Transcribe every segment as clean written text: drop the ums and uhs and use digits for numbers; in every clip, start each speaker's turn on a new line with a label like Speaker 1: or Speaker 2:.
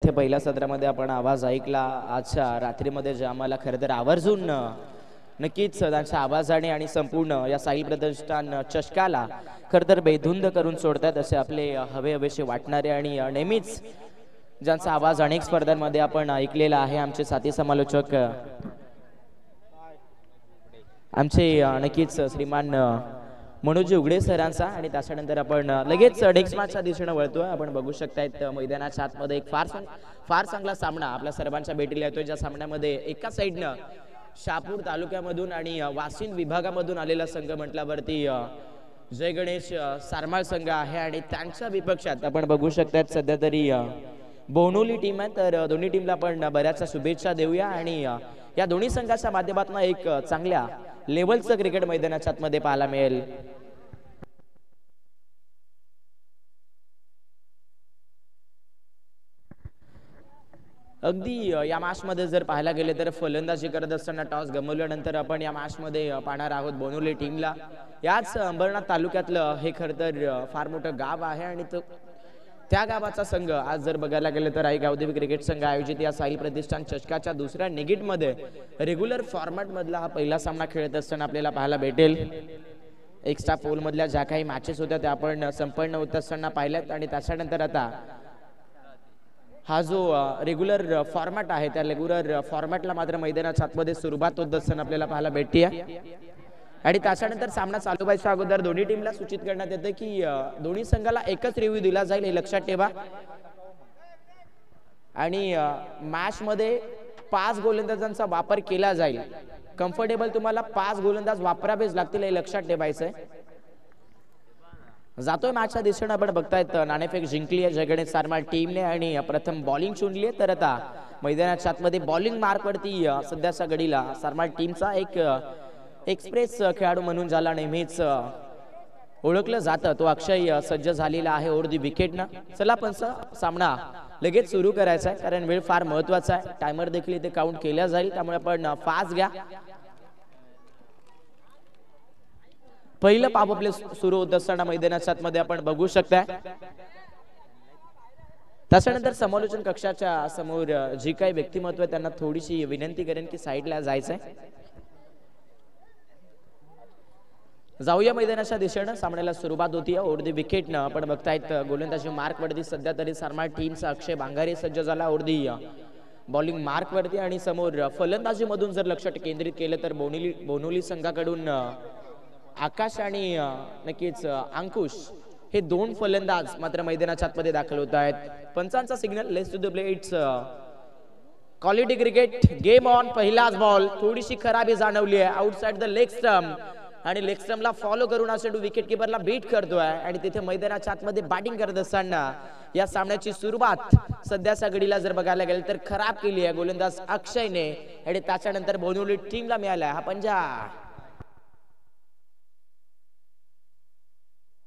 Speaker 1: इथे पहिल्या सत्रामध्ये आपण आवाज ऐकला आजच्या रात्रीमध्ये जे आम्हाला खरं तर आवर्जून नक्कीच त्यांच्या आवाजाने आणि संपूर्ण या साहिल प्रतिष्ठान चषकाला खरं तर बेधुंद करून सोडतात असे आपले हवे हवेसे वाटणारे आणि नेहमीच ज्यांचा आवाज अनेक स्पर्धांमध्ये आपण ऐकलेला आहे आमचे साथी समालोचक आमचे नक्कीच श्रीमान मनोज उघडे सरांचा आणि त्याच्यानंतर आपण लगेच नेक्स्ट मॅचच्या दिशेने वळतोय. आपण बघू शकतायत मैदानाच्या आतमध्ये एक फार चांगला सामना आपल्या सर्वांच्या भेटीला येतोय ज्या सामन्यामध्ये एका साईडनं शहापूर तालुक्यामधून आणि वाशिम विभागामधून आलेला संघ म्हटल्यावरती जय गणेश सारमाळ संघ आहे आणि त्यांच्या विपक्षात आपण बघू शकतात सध्या तरी बोनोली टीम आहे. तर दोन्ही टीमला आपण बऱ्याचशा शुभेच्छा देऊया आणि या दोन्ही संघाच्या माध्यमातून एक चांगल्या लेवलचं क्रिकेट मैदानाच्या आतमध्ये पाहायला मिळेल. अगदी या मॅच मध्ये जर पाहायला गेले तर फलंदाजी करत असताना टॉस गमावल्यानंतर आपण या मॅच मध्ये पाहणार आहोत बोनोली टीमला. याच अंबरनाथ तालुक्यातलं हे खरं तर फार मोठं गाव आहे आणि त्या गावाचा संघ आज जर बघायला गेलं तर आई गावदेवी क्रिकेट संघ आयोजित या साहिल प्रतिष्ठान चषकाच्या दुसऱ्या निगेट मध्ये रेग्युलर फॉर्मॅट मधला हा पहिला सामना खेळत असताना आपल्याला पाहायला भेटेल. एक्स्ट्रा पोल मधल्या ज्या काही मॅचेस होत्या त्या आपण संपन्न होत असताना पाहिल्यात आणि त्याच्यानंतर आता हा जो रेग्युलर फॉर्मॅट आहे त्या रेग्युलर फॉर्मॅटला मात्र मैदानाच्या आतमध्ये सुरुवात होत असताना आपल्याला पाहायला भेटते आणि त्याच्यानंतर सामना चालू व्हायच्या अगोदर दोन्ही टीमला सूचित करण्यात येतं की दोन्ही संघाला एकच रिव्ह्यू दिला जाईल हे लक्षात ठेवा आणि मॅच मध्ये 5 गोलंदाजांचा वापर केला जाईल. कम्फर्टेबल तुम्हाला 5 गोलंदाज वापरावेच लागतील हे लक्षात ठेवायचंय. जातोय मॅचच्या दिशेने आपण बघतायत नाणेफेक जिंकली आहे जय गणेश सारमाळ टीमने आणि प्रथम बॉलिंग चुनली आहे. तर आता मैदानाच्या आतमध्ये बॉलिंग मार्कवरती सध्याच्या घडीला सारमाळ टीमचा एक एक्सप्रेस खेळाडू म्हणून ज्याला नेहमीच ओळखलं जातं तो अक्षय सज्ज झालेला आहे ओव्हर दी विकेटनं. चला पण सामना लगेच सुरू करायचा आहे कारण वेळ फार महत्वाचा आहे. टायमर देखील इथे काउंट केला जाईल त्यामुळे आपण फास्ट घ्या. पहिलं पावप्ले सुरू होत असताना मैदानाच्या आतमध्ये आपण बघू शकता. त्याच्यानंतर समालोचन कक्षाच्या समोर जी काही व्यक्तिमत्व आहे त्यांना थोडीशी विनंती करेन की साईडला जायचंय. जाऊया मैदानाच्या दिशेने सामन्याला सुरुवात होती ओव्हर दी विकेटनं. आपण बघतायत गोलंदाजी मार्क वरती सध्या तरी सारमाळ टीमचा अक्षय बांगारे सज्ज झाला ओव्हर दी बॉलिंग मार्क वरती आणि समोर फलंदाजी मधून जर लक्ष केंद्रित केलं तर बोनोली संघाकडून आकाश आणि नक्कीच अंकुश हे 2 फलंदाज मात्र मैदानाच्या आतमध्ये दाखल होत आहेत. पंचांचा signal let's to the play it's quality cricket game on. पहिलाच बॉल थोडीशी खराबी जाणवली आहे आउटसाइड द लेग स्टंप आणि लेग स्टंपला फॉलो करून हा चेंडू विकेट किपरला बीट करतोय आणि तिथे मैदानाच्या आतमध्ये बॅटिंग करत असताना या सामन्याची सुरुवात सध्याच्या घडीला जर बघायला गेलं तर खराब केली आहे गोलंदाज अक्षयने आणि त्याच्यानंतर बोनोली टीमला मिळाला हा पंजा.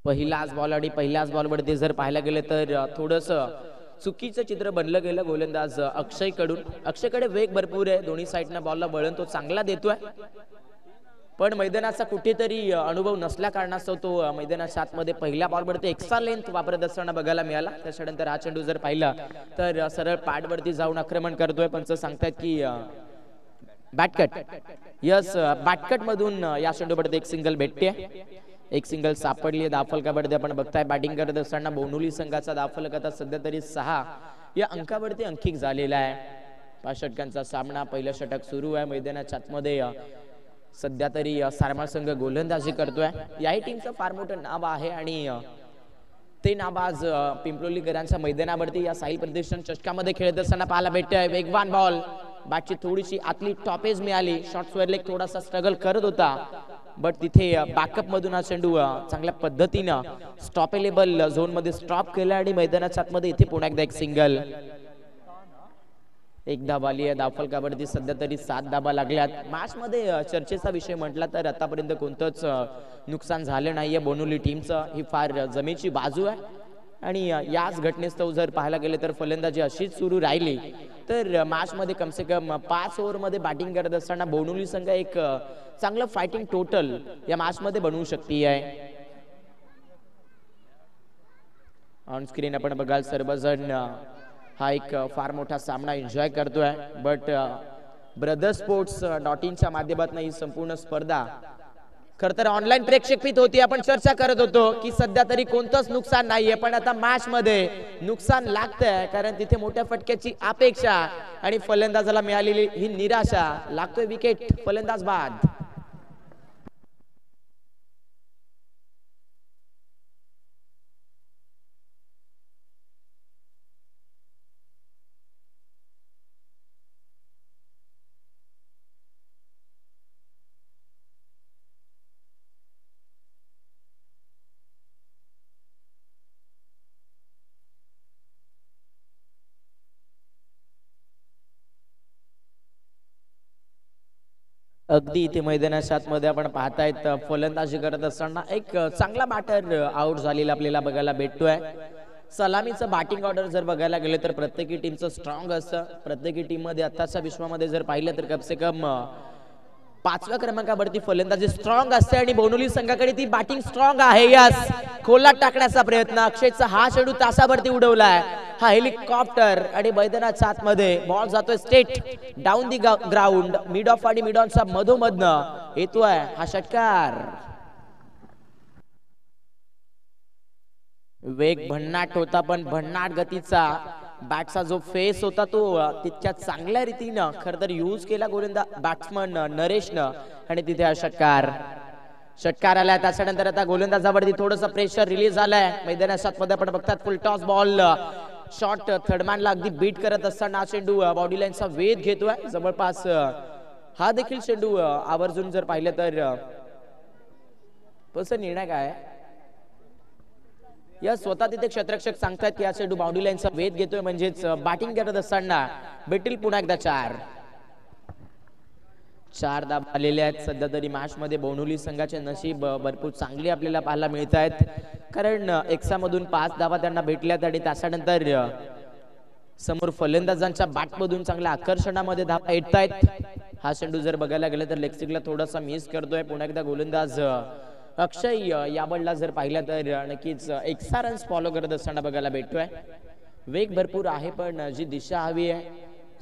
Speaker 1: पहिलाच बॉल आणि पहिल्याच बॉलवरती जर पाहायला गेलं तर थोडंसं चुकीचं चित्र बनलं गेलं गोलंदाज अक्षयकडून. अक्षयकडे वेग भरपूर आहे दोन्ही साईडनं बॉलला वळण तो चांगला देतोय पण मैदानाचा कुठेतरी अनुभव नसल्या कारणास्तव तो मैदानाच्या आतमध्ये पहिल्या बॉलवरती एक्स्ट्रा लेंथ वापरत असताना बघायला मिळाला. त्याच्यानंतर हा चेंडू जर पाहिला तर सरळ पॅडवरती जाऊन आक्रमण करतोय. पंच सांगतायत की बॅटकट यस बॅटकट मधून या चेंडूवरती एक सिंगल भेटते. एक सिंगल सापडली धावफलकावरती आपण बघताय बॅटिंग करत असताना बोनोली संघाचा धावफलक आता सध्या तरी 6 या अंकावरती अंकित झालेला आहे. 5 षटकांचा सामना पहिलं षटक सुरू आहे मैदानाच्या आतमध्ये सध्या तरी सारमाळ संघ गोलंदाजी करतोय. याही टीमचं फार मोठं नाव आहे आणि ते नाव आज पिंपलोलीकरांच्या मैदानावरती या साहिल प्रतिष्ठान चषकामध्ये खेळत असताना पाहायला भेटतंय. वेगवान बॉल बॅटची थोडीशी आतली टॉपेज मिळाली. शॉर्ट लेग थोडासा स्ट्रगल करत होता बट तिथे बॅकअप मधून हा चेंडू चांगल्या पद्धतीनं स्टॉपेलेबल झोन मध्ये स्टॉप केला आणि मैदानाच्या आतमध्ये इथे पुन्हा एकदा एक सिंगल. एक धाब आली आहे धावफलकावरती सध्या तरी 7 धाबा लागल्यात. मॅच मध्ये चर्चेचा विषय म्हटला तर आतापर्यंत कोणतंच नुकसान झालं नाहीये बोनोली टीमचं. ही फार जमेची बाजू आहे आणि याच घटनेस्तव जर पाहायला गेले तर फलंदाजी अशीच सुरू राहिली तर मॅच मध्ये कम से कम 5 ओव्हर मध्ये बॅटिंग करत असताना बोनोली संघ एक चांगलं फायटिंग टोटल या मॅच मध्ये बनवू शकते आहे. ऑन स्क्रीन आपण बघाल सर्वजण हा एक फार मोठा सामना एन्जॉय करतोय. बट brothersports.in च्या माध्यमातून ही संपूर्ण स्पर्धा खर तर ऑनलाईन प्रेक्षकपीत होती. आपण चर्चा करत होतो की सध्या तरी कोणतंच नुकसान नाहीये, पण आता मॅच मध्ये नुकसान लागतंय, कारण तिथे मोठ्या फटक्याची अपेक्षा आणि फलंदाजाला मिळालेली ही निराशा. लागतोय विकेट फलंदाज बाद. अगदी इथे मैदानाच्या आतमध्ये आपण पाहतायत फलंदाजी करत असताना एक चांगला बॅटर आउट झालेला आपल्याला बघायला भेटतोय. सलामीचं बॅटिंग ऑर्डर जर बघायला गेले तर प्रत्येकी टीमचं स्ट्रॉंग असतं. प्रत्येकी टीम मध्ये आताच्या विश्वामध्ये जर पाहिलं तर कम से कम 5व्या क्रमांकावरती फलंदाजी स्ट्रॉंग असते आणि बोनोली संघाकडे ती बॅटिंग स्ट्रॉंग आहे. यस, खोलात टाकण्याचा प्रयत्न, अक्षयचा हा चेंडू तासावरती उडवलाय. हा हेलिकॉप्टर आणि मैदानाच्या आतमध्ये बॉल जातोय straight down the ground. Mid of आणि मिड ऑनच्या मधोमधनं येतोय हा षटकार. वेग भन्नाट होता, पण भन्नाट गतीचा बॅटचा जो फेस होता तो तितक्या चांगल्या रीतीनं खर तर यूज केला गोलंदाज बॅट्समन नरेशनं आणि तिथे हा षटकार आलाय. त्याच्यानंतर आता गोलंदाजावरती थोडंसं प्रेशर रिलीज झालाय. मैदानाच्या आतमध्ये आपण बघतात फुल टॉस बॉल शॉट थर्डमॅनला अगदी बीट करत असताना चेंडू बॉडी लाईनचा वेध घेतोय. जवळपास हा देखील चेंडू आवर्जून जर पाहिलं तर कसं निर्णय काय या स्वतः तिथे क्षेत्ररक्षक सांगतात की या चेंडू बाउंड्री लाईनचा वेध घेतोय, म्हणजेच बॅटिंग करत असताना भेटेल पुन्हा एकदा 4 धावा आलेले आहेत. सध्या तरी मॅच मध्ये बोनोली संघाचे नशीब भरपूर चांगली आपल्याला पाहायला मिळत आहेत, कारण एक्सामधून 5 धावा त्यांना भेटल्यात आणि त्याच्यानंतर समोर फलंदाजांच्या बॅटमधून चांगल्या आकर्षणामध्ये धावा येत आहेत. हा चेंडू जर बघायला गेलं तर लेग स्टिकला थोडासा मिस करतोय. पुन्हा एकदा गोलंदाज अक्षय या बॉलला जर पाहिलं तर नक्कीच 1 रन्स फॉलो करत असताना बघायला भेटतोय. वेग भरपूर आहे, पण जी दिशा हवी आहे,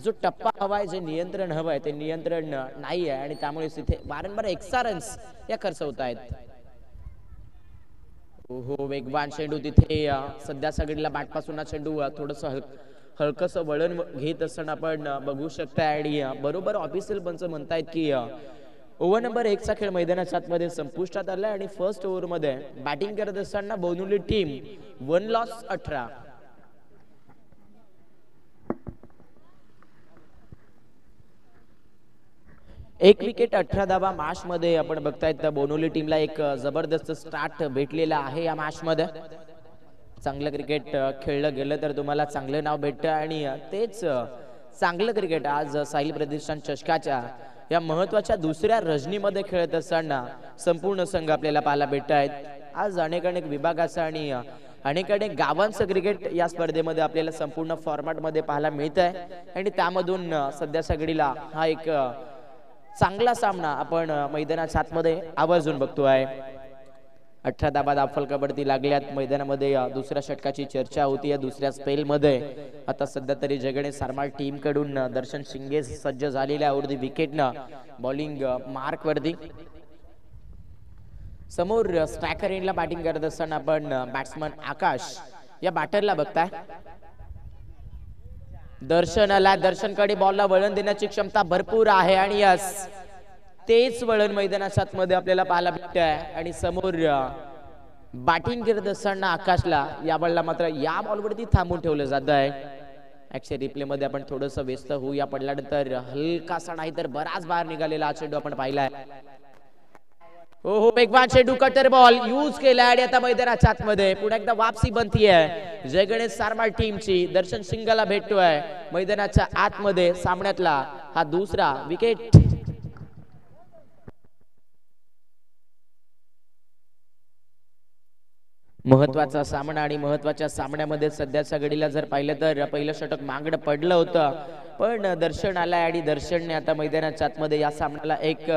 Speaker 1: जो टप्पा हवाय, जे नियंत्रण हवंय ते नियंत्रण नाही आहे आणि त्यामुळे तिथे वारंवार 1 रन्स या खर्च होत आहेत. हो, वेगवान चेंडू तिथे सध्या सगळीला बॅट पासून चेंडू थोडस हलकस वळण घेत असताना आपण बघू शकता. आणि बरोबर ऑफिशियल पंच म्हणतायत की ओव्हर नंबर 1 चा खेळ मैदानाच्या आतमध्ये संपुष्टात आलाय आणि फर्स्ट ओव्हर मध्ये बॅटिंग करत असताना बोनोली टीम 1 लॉस 18. एक विकेट 18 धावा मॅच मध्ये आपण बघतायत. बोनोली टीमला एक जबरदस्त स्टार्ट भेटलेला आहे या मॅच मध्ये. चांगलं क्रिकेट खेळलं गेलं तर तुम्हाला चांगलं नाव भेटतं आणि तेच चांगलं क्रिकेट आज साहिल प्रतिष्ठान चषकाच्या या महत्वाच्या दुसऱ्या रजनीमध्ये खेळत असताना संपूर्ण संघ आपल्याला पाहायला भेटत आहेत. आज अनेक विभागाचा आणि अनेक गावांचं क्रिकेट या स्पर्धेमध्ये आपल्याला संपूर्ण फॉर्मॅट मध्ये पाहायला मिळत आहे आणि त्यामधून सध्या सगळीला हा एक चांगला सामना आपण मैदानाच्या आतमध्ये आवर्जून बघतोय. 18 धावा फलकावरती लागल्यात. मैदानामध्ये दुसऱ्या षटकाची चर्चा होती या दुसऱ्या स्पेल मध्ये. आता सध्या तरी जगणे सारमाळ टीम कडून दर्शन शिंगे सज्ज झालेल्या अर्धी विकेटनं बॉलिंग मार्क वरती. समोर स्ट्रायकर एंडला बॅटिंग करत असताना आपण बॅट्समन आकाश या बॅटरला बघताय. दर्शनाला दर्शनकडे बॉलला वळण देण्याची क्षमता भरपूर आहे आणि यस, तेच वळण मैदानाच्या आतमध्ये आपल्याला पाहायला भेटतंय. आणि समोर बॅटिंग करत असताना आकाशला या बॉलला मात्र या बॉलवरती थांबून ठेवलं जात आहे. ऍक्च्युअली रिप्ले मध्ये आपण थोडस व्यस्त होऊ या पडल्यानंतर हलकासा नाही तर बराच बाहेर निघालेला हा चेंडू आपण पाहिलाय. हो, वेगवान चेंडू कटर बॉल यूज केला आणि आता मैदानाच्या आतमध्ये पुन्हा एकदा वापसी बनतीये जय गणेश सारमाळ टीमची. दर्शन सिंगला भेटतोय मैदानाच्या आतमध्ये. सामन्यातला हा दुसरा विकेट. महत्वाचा सामना आणि महत्वाच्या सामन्यामध्ये सध्याच्या घडीला जर पाहिलं तर पहिलं षटक मागणं पडलं होतं, पण दर्शन आलाय आणि दर्शनने आता मैदानाच्या आतमध्ये या सामन्याला एक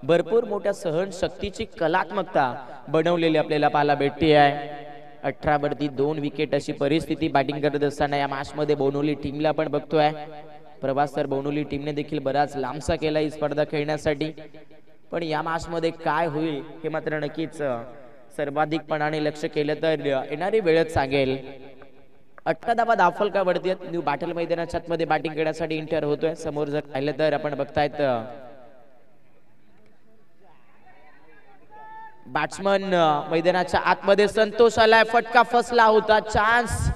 Speaker 1: भरपूर मोठ्या सहनशक्तीची कलात्मकता बनवलेली आपल्याला पाहायला भेटते आहे. 18 वरती 2 विकेट अशी परिस्थिती बॅटिंग करत असताना या मॅच मध्ये बोनोली टीमला आपण बघतोय. प्रवास तर बोनोली टीमने देखील बराच लांबसा केला ही स्पर्धा खेळण्यासाठी, पण या मॅच मध्ये काय होईल हे मात्र नक्कीच सर्वाधिकपणाने लक्ष केलं तर येणारी वेळच सांगेल. 18 धावा दाफलकावरती न्यू बॅटल मैदानाच्या आतमध्ये बॅटिंग करण्यासाठी एंटर होतोय. समोर जर पाहिलं तर आपण बघतायत बॅट्समन मैदानाच्या आतमध्ये संतोष आलाय, फटका फसला होता, चान्स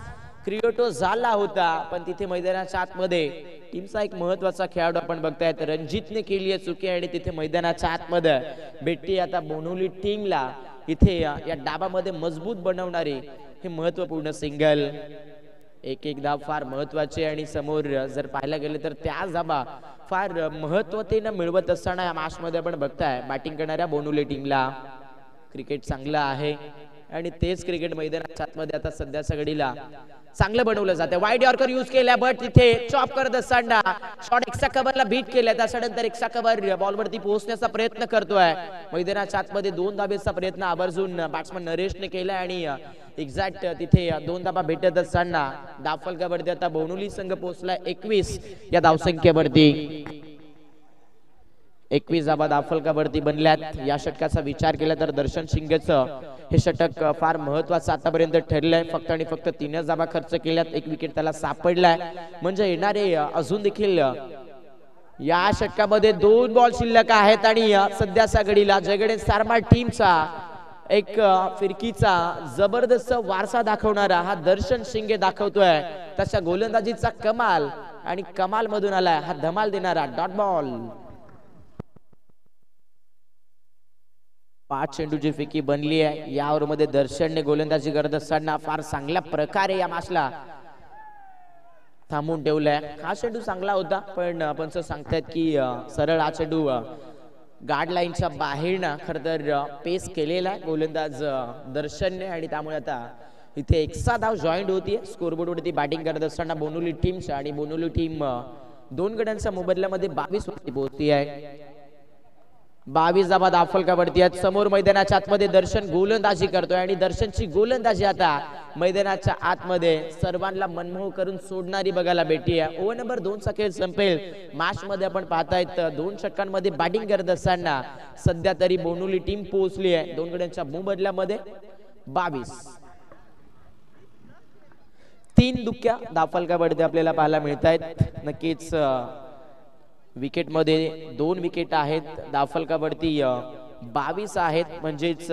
Speaker 1: क्रिएटो झाला होता, पण तिथे मैदानाच्या आतमध्ये टीमचा एक महत्वाचा खेळाडू आपण बघतायत रणजितने केली आहे चुकी आणि तिथे मैदानाच्या आतमध्ये भेटते आता बोनोली टीमला इथे या डाबामध्ये मजबूत बनवणारी हे महत्वपूर्ण सिंगल. एक एक धाव फार महत्वाची आणि समोर जर पाहायला गेले तर त्या धाबा फार महत्वतेने मिळवत असताना या मॅच मध्ये आपण बघताय बॅटिंग करणाऱ्या बोनोली टीमला क्रिकेट चांगलं आहे आणि तेच क्रिकेट मैदानाच्या आतमध्ये आता सध्याच्या घडीला चांगलं बनवलं जाते. वाईड यॉर्कर यूज केल्या, बट तिथे चॉप करत असताना शॉट एक्स्ट्रा कव्हरला बीट केल्या, त्याच्यानंतर एक्स्ट्रा कव्हर बॉलवरती पोहोचण्याचा प्रयत्न करतोय. मैदानाच्या आतमध्ये 2 धाबेचा प्रयत्न आवर्जून बॅट्समन नरेशने केला आणि एक्झॅक्ट तिथे 2 धाबा भेटत असताना दाफलकावरती आता बोनोली संघ पोहोचलाय 21 या धावसंख्येवरती. 21 धाबा दाफलकावरती बनल्यात. या षटकाचा विचार केला तर दर्शन सिंगचं हे षटक फार महत्वाचं आतापर्यंत ठरलंय. फक्त आणि फक्त 3 धाबा खर्च केल्यात, 1 विकेट त्याला सापडलाय, म्हणजे येणारे अजून देखील या षटकामध्ये 2 बॉल शिल्लक आहेत आणि सध्याच्या घडीला जयगणेश सारमाळ टीमचा एक फिरकीचा जबरदस्त वारसा दाखवणारा हा दर्शन शिंगे दाखवतोय. तशा गोलंदाजीचा कमाल आणि कमाल मधून आलाय हा धमाल देणारा डॉट बॉल. 5 चेंडूची फिरकी बनली आहे. या ओव्हरमध्ये दर्शनने गोलंदाजी करत असताना फार चांगल्या प्रकारे या मॅचला थांबून ठेवलाय. हा चेंडू चांगला होता, पण पंच सांगतायत की सरळ हा चेंडू गार्ड लाईनच्या बाहेरनं खरं तर पेस केलेला आहे गोलंदाज दर्शनने आणि त्यामुळे आता इथे 1 धाव जॉईंट होती स्कोरबोर्ड वरती बॅटिंग करत असताना बोनोली टीमच्या आणि बोनोली टीम 2 गड्यांच्या मोबदल्यामध्ये 22 वरती पोहोचली आहे. 22 धावा दाफलकावरती आहेत. समोर मैदानाच्या आतमध्ये दर्शन गोलंदाजी करतोय आणि दर्शनची गोलंदाजी आता मैदानाच्या आतमध्ये सर्वांना मनमोह करून सोडणारी बघायला भेटली आहे. ओव्हर नंबर 2 चा खेळ संपेल. मॅच मध्ये आपण पाहतायत 2 षटकांमध्ये बॅटिंग करत असताना सध्या तरी बोनोली टीम पोहोचली आहे 2 गड्यांच्या मोबदल्यामध्ये 22. 3 दुक्क्या दाफलकावरती आपल्याला पाहायला मिळतायत. नक्कीच विकेट मध्ये 2 विकेट आहेत दाफलकावरती 22 आहेत, म्हणजेच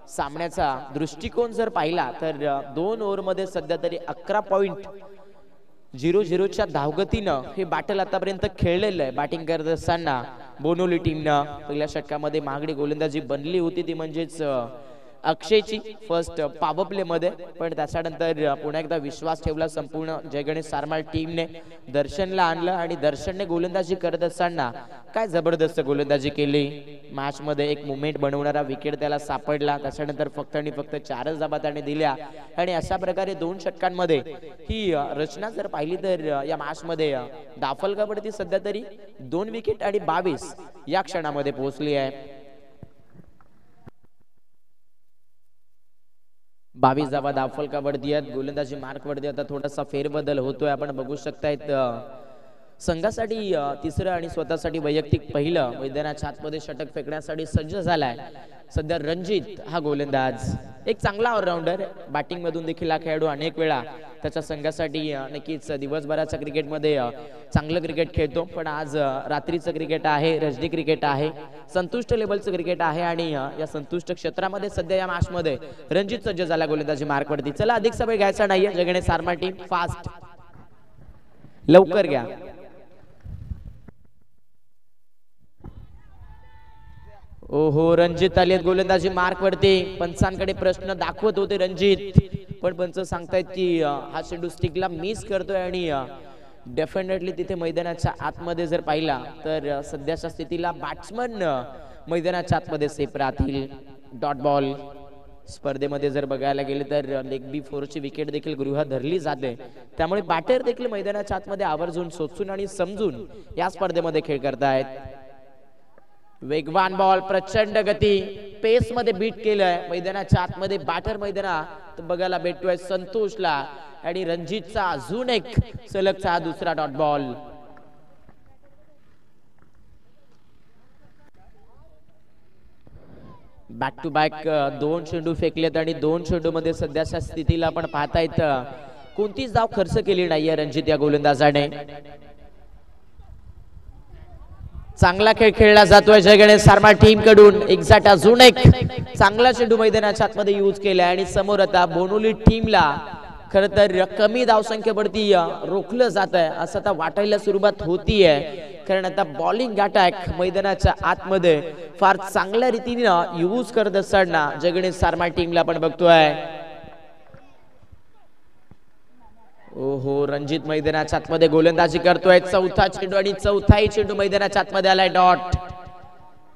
Speaker 1: सामन्याचा दृष्टिकोन जर पाहिला तर 2 ओव्हर मध्ये सध्या तरी 11.00च्या धावगतीनं हे बॅटल आतापर्यंत खेळलेलं आहे. बॅटिंग करत असताना बोनोली टीमनं पहिल्या षटकामध्ये महागडी गोलंदाजी बनली होती ती म्हणजेच अक्षयची फर्स्ट पॉवर प्ले मध्ये, पण त्याच्यानंतर पुन्हा एकदा विश्वास ठेवला संपूर्ण जयगणेश सारमाळ टीमने. दर्शनला आणलं आणि दर्शनने गोलंदाजी करत असताना काय जबरदस्त गोलंदाजी केली. मॅच मध्ये एक मुवमेंट बनवणारा विकेट त्याला सापडला. त्याच्यानंतर फक्त आणि फक्त 4च धाबा त्याने दिल्या आणि अशा प्रकारे 2 षटकांमध्ये ही रचना जर पाहिली तर या मॅच मध्ये दाफलकावरती सध्या तरी 2 विकेट आणि 22 या क्षणामध्ये पोहोचली आहे. 22 धावा दाफलकावरती आहेत. गोलंदाजी मार्क वरती आता थोडासा फेरबदल होतोय. आपण बघू शकतायत संघासाठी 3रं आणि स्वतःसाठी वैयक्तिक पहिलं मैदानाच्या आतमध्ये षटक फेकण्यासाठी सज्ज झालाय सध्या रणजित हा गोलंदाज. एक चांगला ऑलराऊंडर, बॅटिंग मधून देखील हा खेळाडू अनेक वेळा त्याच्या संघासाठी नक्कीच दिवसभराच्या क्रिकेटमध्ये चांगलं क्रिकेट खेळतो, पण आज रात्रीचं क्रिकेट आहे, रजनी क्रिकेट आहे, संतुष्ट लेवलचं क्रिकेट आहे आणि या संतुष्ट क्षेत्रामध्ये सध्या या मॅच मध्ये रणजित सज्ज झाला गोलंदाजी मार्क वरती. चला अधिक वेळ घ्यायचा नाहीये. जयगणेश सारमाळ टीम फास्ट, लवकर घ्या. ओहो, रणजित आलेत गोलंदाजी मार्क वरती. पंचांकडे प्रश्न दाखवत होते रणजित, पण पंच सांगतायत की हा चेंडू स्टिकला मिस करतोय आणि डेफिनेटली तिथे मैदानाच्या आतमध्ये जर पाहिला तर सध्याच्या स्थितीला बॅट्समन मैदानाच्या आतमध्ये सेफ राहतील. Dot ball. स्पर्धेमध्ये जर बघायला गेले तर लेग बी 4ची विकेट देखील गृहात धरली जाते, त्यामुळे बॅटर देखील मैदानाच्या आतमध्ये आवर्जून सोचून आणि समजून या स्पर्धेमध्ये खेळ करतायत. वेगवान बॉल, प्रचंड गती, पेस मध्ये बीट केलंय मैदानाच्या आतमध्ये बॅटर मैदानात बघायला भेटतोय संतोषला आणि रणजितचा अजून एक सलगचा दुसरा dot ball. Back to back 2 चेंडू फेकलेत आणि 2 चेंडू मध्ये सध्याच्या स्थितीला आपण पाहतायत कोणतीच धाव खर्च केली नाहीये रणजित या गोलंदाजाने. चांगला खेळ खेळला जातोय जय गणेश सारमाळ टीम कडून. एक्झॅक्ट अजून एक चांगला चेंडू मैदानाच्या आतमध्ये यूज केलाय आणि समोर आता बोनोली टीमला खर तर कमी धावसंख्येवरती रोखलं जात आहे असं आता वाटायला सुरुवात होतीये. कारण आता बॉलिंग अटॅक मैदानाच्या आतमध्ये फार चांगल्या रीतीने यूज करत असताना जय गणेश सारमाळ टीमला आपण बघतोय. ओहो रणजित मैदानाच्या आतमध्ये गोलंदाजी करतोय. चौथा चेंडू आणि चौथाही चेंडू मैदानाच्या आतमध्ये आलाय डॉट.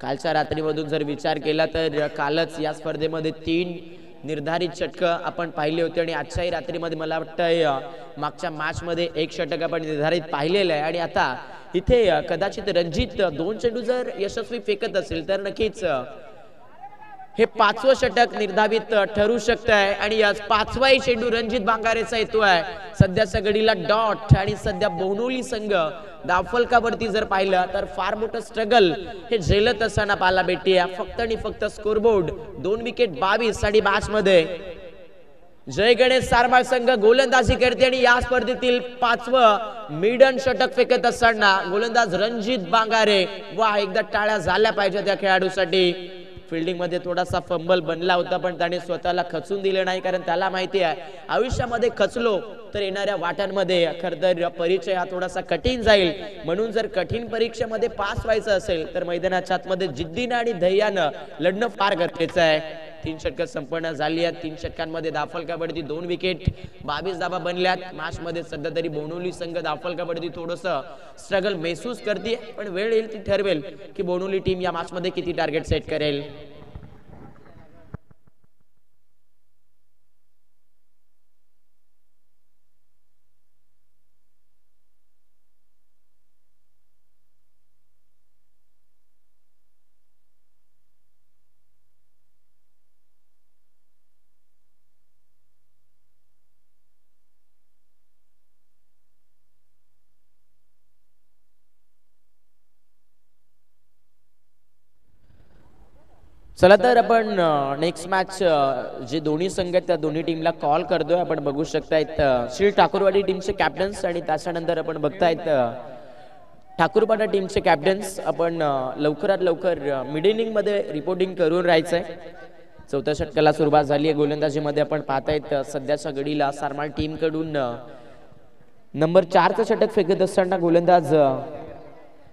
Speaker 1: कालच्या रात्रीमधून जर विचार केला तर कालच या स्पर्धेमध्ये 3 निर्धारित षटक आपण पाहिले होते आणि आजच्याही रात्रीमध्ये मला वाटतंय मागच्या मॅच मध्ये 1 षटक आपण निर्धारित पाहिलेलं आहे. आणि आता इथे कदाचित रणजित 2 चेंडू जर यशस्वी फेकत असेल तर नक्कीच हे 5वं षटक निर्धारित ठरू शकतंय. आणि या 5वाही चेंडू रणजित बांगारेचा येतोय. सध्याच्या घडीला डॉट आणि सध्या बोनोली संघ धावफलकावरती जर पाहिलं तर फार मोठं स्ट्रगल हे झेलत असताना पाहायला भेटते. फक्त आणि फक्त स्कोरबोर्ड 2 विकेट 22 आणि मॅच मध्ये जय गणेश सारमाळ संघ गोलंदाजी करते आणि या स्पर्धेतील 5वं मिडन षटक फेकत असताना गोलंदाज रणजित बांगारे. वा एकदा टाळ्या झाल्या पाहिजे त्या खेळाडूसाठी. फिल्डिंग मध्ये थोडासा फंबल बनला होता पण त्याने स्वतःला खचून दिले नाही कारण त्याला माहिती आहे आयुष्यामध्ये खचलो तर येणाऱ्या वाटांमध्ये खरतर परिचय हा थोडासा कठीण जाईल. म्हणून जर कठीण परीक्षेमध्ये पास व्हायचं असेल तर मैदानाच्या आतमध्ये जिद्दीनं आणि धैर्यानं लढणं फार गरजेचं आहे. 3 षटकं संपन्न झाली आहेत. 3 षटकांमध्ये धावफलकावरती 2 विकेट 22 धावा बनल्यात. मॅच मध्ये सध्या तरी बोनोली संघ धावफलकावरती थोडंसं स्ट्रगल महसूस करते पण वेळ येईल ती ठरवेल की बोनोली टीम या मॅच मध्ये किती टार्गेट सेट करेल. चला तर आपण नेक्स्ट मॅच जे दोन्ही संघ आहेत त्या दोन्ही टीमला कॉल करतोय. आपण बघू शकतायत श्री ठाकूरवाडी टीमचे कॅप्टन्स आणि त्याच्यानंतर आपण बघतायत ठाकूरपाडा टीमचे कॅप्टन्स. आपण लवकरात लवकर मिड इनिंग मध्ये रिपोर्टिंग करून राहायचंय. 4थ्या षटकाला सुरुवात झाली आहे गोलंदाजीमध्ये. आपण पाहतायत सध्याच्या घडीला सारमाळ टीम कडून नंबर 4चं षटक फेकत असताना गोलंदाज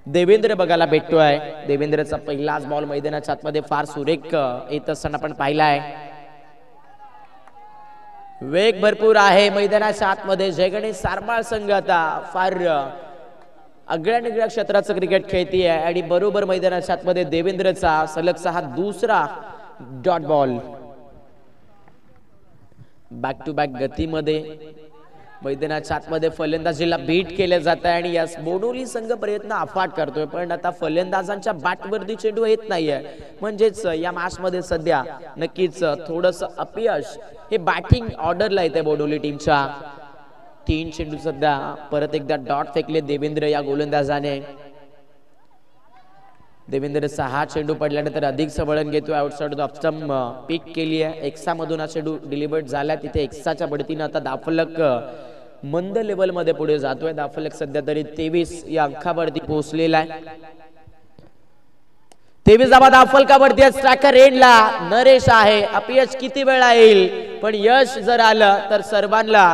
Speaker 1: देवेंद्र बघायला भेटतोय. देवेंद्रचा पहिलाच बॉल मैदानाच्या आतमध्ये फार सुरेख येत असताना आपण पाहिलाय. वेग भरपूर आहे मैदानाच्या आतमध्ये. जय गणेश सारमाळ संघ आता फार आगळ्या निगळ्या क्षेत्राचं क्रिकेट खेळतीये आणि बरोबर मैदानाच्या आतमध्ये देवेंद्रचा सलगचा हा दुसरा dot ball. Back to back गतीमध्ये मैदानाच्या आतमध्ये फलंदाजीला बीट केले जात आहे आणि यास बोनोली संघ प्रयत्न अफाट करतोय पण आता फलंदाजांच्या बॅटवरती चेंडू येत नाहीये. म्हणजेच या मॅच मध्ये सध्या नक्कीच थोडस अपयश हे बॅटिंग ऑर्डरला येते बोनोली टीमच्या. 3 चेंडू सध्या परत एकदा डॉट फेकले देवेंद्र या गोलंदाजाने. देवेंद्र 6 चेंडू पडल्यानंतर अधिक सबळण घेतोय. आउटसाइड ऑफ स्टंप पिक केली आहे. एक्सा मधून हा चेंडू डिलिव्हर्ड झाला. तिथे एक्साच्या बढतीने आता धावफलक मंद लेवल मध्ये पुढे जातोय. धावफलक सध्या तरी 23 या अंकावरती पोहोचलेला आहे. 23 धावा धावफलकावरती. स्ट्रायकर एंडला नरेश आहे. अपयश किती वेळा येईल पण यश जर आलं तर सर्वांना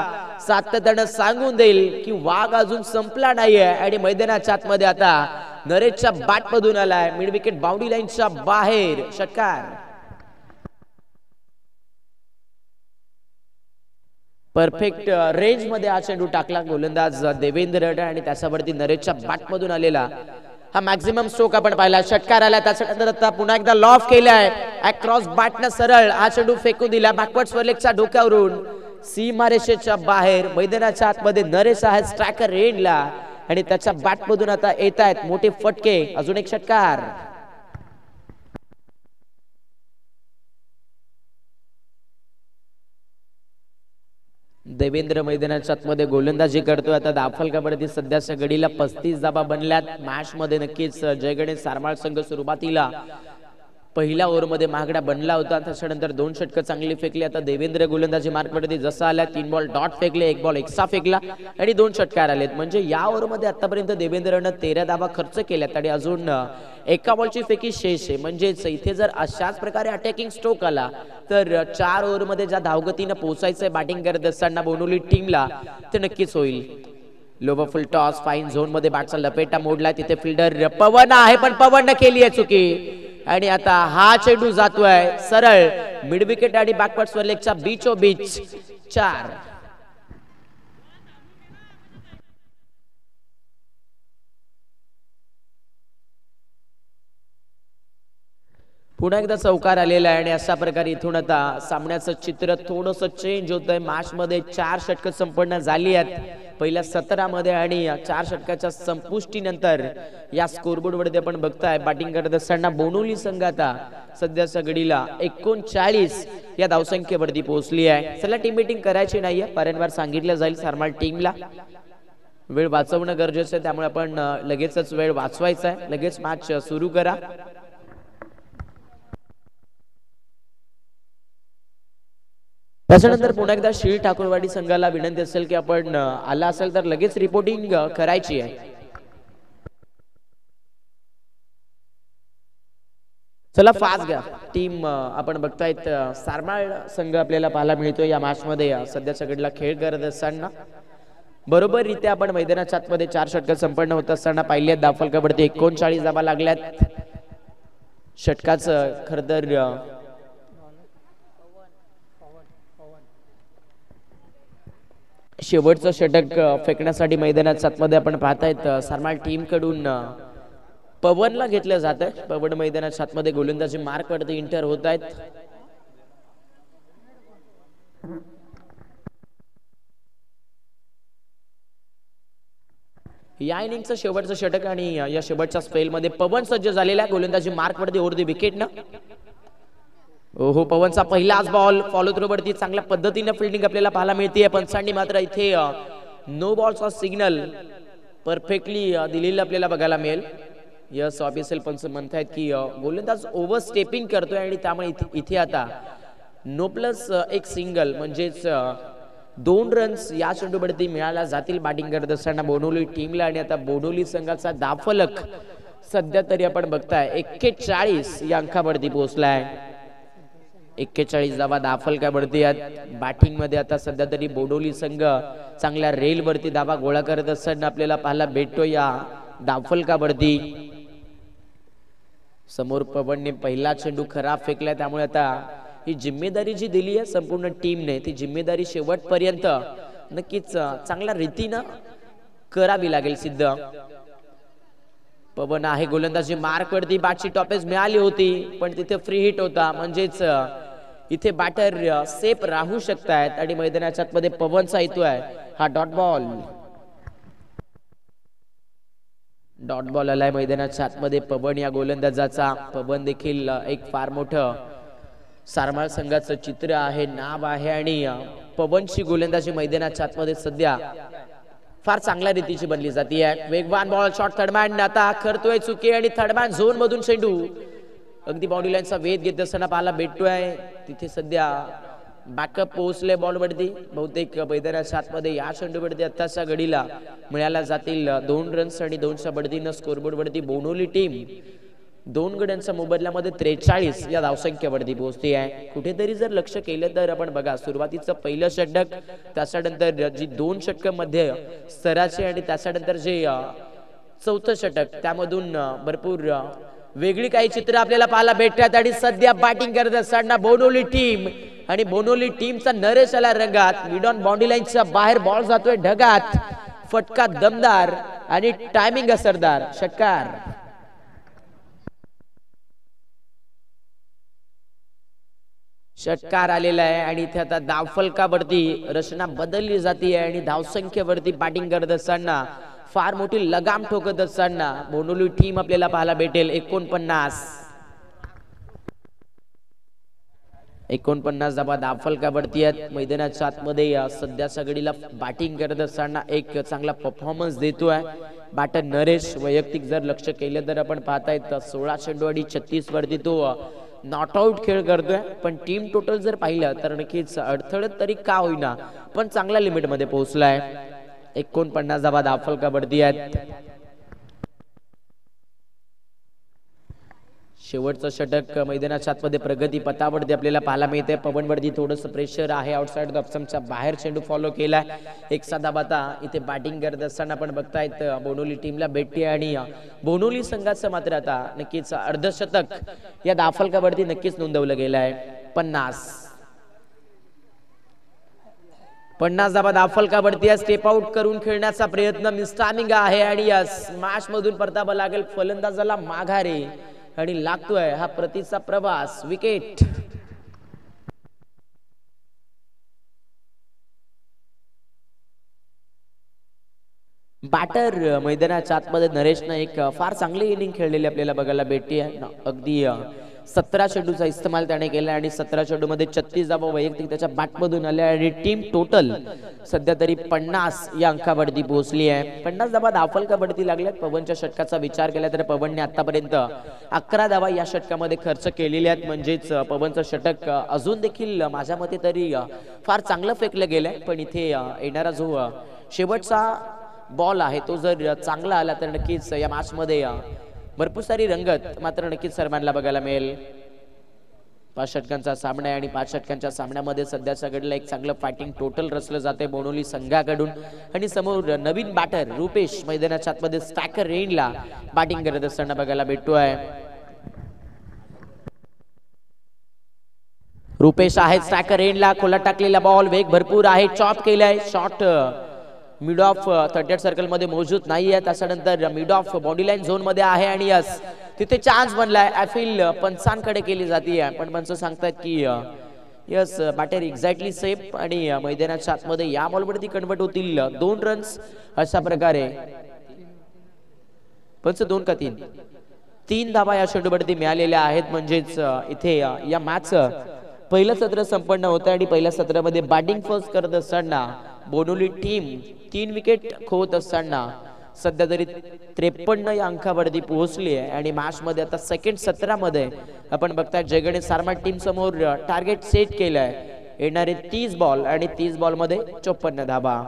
Speaker 1: सातत्यानं सांगून देईल की वाघ अजून संपला नाहीये. आणि मैदानाच्या आतमध्ये आता नरेशच्या बॅट मधून आलाय. मिड विकेट बाउंड्री लाईनच्या बाहेर षटकार. परफेक्ट रेंज मध्ये हा चेंडू टाकला गोलंदाज देवेंद्र आणि त्याच्यावरती नरेशच्या बॅट मधून आलेला हा मॅक्झिमम स्ट्रोक आपण पाहिला. षटकार आला. त्याच्यानंतर आता पुन्हा एकदा लॉफ केलाय. अक्रॉस बॅटनं सरळ हा चेंडू फेकून दिला बॅकवर्ड स्वरलेगच्या डोक्यावरून सीमारेषेच्या बाहेर. मैदानाच्या आतमध्ये नरेश आहे स्ट्रायकर एंडला आणि त्याच्या बॅट मधून आता येत आहेत मोठे फटके. अजून एक षटकार. देवेंद्र मैदानाच्या आतमध्ये गोलंदाजी करतोय. आता दाफलकावरती सध्याच्या घडीला 35 धावा बनल्यात. मॅच मध्ये नक्कीच जय गणेश सारमाळ संघ सुरुवातीला पहिल्या ओव्हरमध्ये महागडा बनला होता. त्याच्यानंतर 2 षटकं चांगली फेकली. आता देवेंद्र गोलंदाजी मार्कवरती जसा आला 3 बॉल डॉट फेकले, 1 बॉल एक्स्ट्रा फेकला आणि 2 षटकार आलेत. म्हणजे या ओव्हरमध्ये आतापर्यंत देवेंद्रनं 13 धावा खर्च केल्यात आणि अजून एका बॉलची फेकी शेष आहे. म्हणजेच इथे जर अशाच प्रकारे अटॅकिंग स्ट्रोक आला तर 4 ओव्हरमध्ये ज्या धावगतीनं पोहोचायचंय बॅटिंग करत असताना बोनोली टीमला ते नक्कीच होईल. लोवर फुल टॉस फाईन झोन मध्ये बॅटचा लपेटा मोडलाय. तिथे फिल्डर पवन आहे पण पवन न केली आहे चुकी आणि आता हा चेंडू जातोय सरळ मिड विकेट आणि बॅकवर्ड स्वरलेगच्या बीचो बीच 4. पुन्हा एकदा चौकार आलेला आहे आणि अशा प्रकारे इथून आता सामन्याचं चित्र थोडंसं चेंज होतंय. मॅच मध्ये 4 षटकं संपन्न झाली आहेत पहिल्या 17 मध्ये आणि 4 षटकाच्या संपुष्टीनंतर या स्कोरबोर्ड वरती आपण बघताय बॅटिंग करत असताना बोनोली संघ आता सध्याच्या घडीला 39 या धावसंख्येवरती पोहोचली आहे. चला टीम मीटिंग करायची नाहीये, वारंवार सांगितलं जाईल सारमाळ टीमला वेळ वाचवणं गरजेचं आहे. त्यामुळे आपण लगेचच वेळ वाचवायचा आहे. लगेच मॅच सुरू करा. त्याच्यानंतर पुन्हा एकदा श्री ठाकूरवाडी संघाला विनंती असेल की आपण आला असेल तर लगेच रिपोर्टिंग करायची आहे. चला फास्ट घ्या टीम. आपण बघतायत सारमाळ संघ आपल्याला पाहायला मिळतोय या मॅच मध्ये सध्याच्या घडीला खेळ करत असताना. बरोबर रित्या आपण मैदानाच्या आतमध्ये 4 षटकं संपन्न होत असताना पाहिल्यात दाफलकावरती 39 धावा लागल्यात. षटकाचं खरं तर शेवटचं षटक फेकण्यासाठी मैदानाच्या आतमध्ये आपण पाहतायत सारमाळ टीम कडून पवनला घेतलं जात आहे. पवन मैदानाच्या आतमध्ये गोलंदाजी मार्क वरती इंटर होत आहेत. या इनिंगचं शेवटचं षटक आणि या शेवटच्या स्पेल मध्ये पवन सज्ज झालेला गोलंदाजी मार्क वरती ओव्हर द विकेट ना. हो पवनचा पहिलाच बॉल फॉलो थ्रू वरती चांगल्या पद्धतीने फिल्डिंग आपल्याला पाहायला मिळते. पंचांनी मात्र इथे नो बॉलचा सिग्नल परफेक्टली दिलेला आपल्याला बघायला मिळेल. यस ऑफिशियल पंच म्हणतायत की गोलंदाज ओव्हर स्टेपिंग करतोय आणि त्यामुळे इथे आता नो प्लस एक सिंगल म्हणजेच 2 रन्स या चेंडूवरती मिळाला जातील बॅटिंग करत असताना बोनोली टीमला. आणि आता बोनोली संघाचा दाफलक सध्या तरी आपण बघताय 41 या अंकावरती पोहोचलाय. 41 धावा दाफलकावरती आहेत. बॅटिंग मध्ये आता सध्या तरी बोडोली संघ चांगल्या रेल वरती धावा गोळा करत असताना आपल्याला पाहायला भेटतो या दाफलकावरती. समोर पवनने पहिला चेंडू खराब फेकला. त्यामुळे आता ही जिम्मेदारी जी दिली आहे संपूर्ण टीमने ती जिम्मेदारी शेवटपर्यंत नक्कीच चांगल्या रीतीनं करावी लागेल सिद्ध. पवन आहे गोलंदाजी मार्क वरती बॅटची टॉपेज मिळाली होती पण तिथे फ्री हिट होता. म्हणजेच इथे बॅटर सेफ राहू शकतायत आणि मैदानाच्या आतमध्ये पवनचा येतोय हा डॉट बॉल. डॉट बॉल आलाय मैदानाच्या आतमध्ये पवन या गोलंदाजाचा. पवन देखील एक फार मोठं सारमाळ संघाचं चित्र आहे, नाव आहे आणि पवनची गोलंदाजी मैदानाच्या आतमध्ये सध्या फार चांगल्या रीतीची बनली जाते. वेगवान बॉल शॉट थर्डमॅन आता करतोय चुकी आणि थर्डमॅन झोन मधून चेंडू अगदी बॉडी लाईनचा वेध घेत असताना पाहायला भेटतोय. तिथे सध्या बॅकअप पोहोचले बॉल वरती. बहुतेक मैदानाच्या आतमध्ये या चेंडूवरती आताच्या घडीला मिळाला जातील 2 रन्स आणि 2च्या बढतीनं स्कोरबोर्ड वरती बोनोली टीम 2 गड्यांच्या मोबदल्यामध्ये 43 या धावसंख्येवरती पोहोचते आहे. कुठेतरी जर लक्ष केलं तर आपण बघा सुरुवातीचं पहिलं षटक त्याच्यानंतर जी 2 षटकं मध्ये स्तराचे आणि त्याच्यानंतर जे 4थं षटक त्यामधून भरपूर वेगळी काही चित्र आपल्याला पाहायला भेटतात. आणि सध्या बॅटिंग करत असताना बोनोली टीम आणि बोनोली टीमचा नरेश आला रंगात. मिड ऑन बाउंड्री लाईनच्या बाहेर बॉल जातोय ढगात. फटका दमदार आणि टायमिंग असरदार षटकार. षटकार आलेला आहे आणि इथे आता धावफलकावरती रचना बदलली जाते आणि धावसंख्येवरती बॅटिंग करत असताना फार मोठी लगाम ठोकत असताना बोनोली टीम आपल्याला पाहायला भेटेल 49. 49 धावा धावफलकावरती आहेत. मैदानाच्या आतमध्ये सध्याच्या घडीला बॅटिंग करत असताना एक चांगला परफॉर्मन्स देतोय बॅटर नरेश. वैयक्तिक जर लक्ष केलं तर आपण पाहतायत 16 चेंडू आणि 36 वरती तो नॉट आउट खेळ करतोय. पण टीम टोटल जर पाहिलं तर नक्कीच अडथळत तरी का होईना पण चांगल्या लिमिट मध्ये पोहोचलाय. 49 धावा धावफलकावरती आहेत. शेवटचं षटक मैदानाच्या आतमध्ये प्रगती पथावरती आपल्याला पाहायला मिळते. पवनवरती थोडंसं प्रेशर आहे. आउटसाइड द ऑप्शनच्या बाहेर चेंडू फॉलो केलाय. एक साधा बाता इथे बॅटिंग करत असताना आपण बघतायत बोनोली टीमला भेटते आणि बोनोली संघाचं मात्र आता नक्कीच अर्धशतक या धावफलकावरती नक्कीच नोंदवलं गेलं आहे. 50 धावा धावफलकावरती स्टेप आउट करून खेळण्याचा प्रयत्न मिस्टामिंग आहे आणि स्मॅश मधून परतावा लागेल फलंदाजाला माघारी आणि लागतोय हा प्रतीचा प्रवास. विकेट. बॅटर मैदानाच्या आतमध्ये नरेशनं एक फार चांगली इनिंग खेळलेली आपल्याला बघायला भेटते. अगदी 17 चेंडूचा इस्तेमाल त्याने केला आणि 17 चेंडू मध्ये 36 धावा वैयक्तिक त्याच्या बॅटमधून आल्या आणि टीम टोटल सध्या तरी 50 या अंकावरती पोहोचली आहे. 50 धावा धावफलकावरती लागल्यात. पवनच्या षटकाचा विचार केला तर पवनने आतापर्यंत 11 धावा या षटकामध्ये खर्च केलेल्या आहेत. म्हणजेच पवनचं षटक अजून देखील माझ्या मते तरी फार चांगलं फेकलं गेलंय. पण इथे येणारा जो शेवटचा बॉल आहे तो जर चांगला आला तर नक्कीच या मॅच मध्ये भरपूर सारी रंगत मात्र नक्कीच सर्वांना बघायला मिळेल. 5 षटकांचा सामना आहे आणि 5 षटकांच्या सामन्यामध्ये सध्याच्या घडीला एक चांगलं फायटिंग टोटल रचलं जाते बोनोली संघाकडून. आणि समोर नवीन बॅटर रुपेश मैदानाच्या आतमध्ये स्टॅकर रेनला बॅटिंग करत असताना बघायला भेटतोय. रुपेश आहे स्टॅकर रेनला. खोला टाकलेला बॉल वेग भरपूर आहे. चॉप केलाय. शॉट मिड ऑफ 38 सर्कल मध्ये मौजूद नाहीये. त्याच्यानंतर mid of body line zone मध्ये आहे आणि यस तिथे चान्स बनलाय. अपील पंचांकडे केली जाते पण पंच सांगतात की यस बॅटर एक्झॅक्टली सेफ आणि मैदानाच्या आतमध्ये या बॉलवरती कन्वर्ट होतील 2 रन्स. अशा प्रकारे पंच 2 का 3 धावा या चेंडूवरती मिळालेल्या आहेत. म्हणजेच इथे या मॅच पहिलं सत्र संपन्न होतं आणि पहिल्या सत्रामध्ये बॅटिंग फर्स्ट करत असताना बोनोली टीम 3 विकेट खोत असताना सध्या तरी 53 या अंकावरती पोहोचली आहे. आणि मॅच मध्ये आता सेकंड सत्रामध्ये आपण बघताय जयगणेश सारमा टीम समोर टार्गेट सेट केलंय. येणारे 30 बॉल आणि 30 बॉल मध्ये 54 धावा.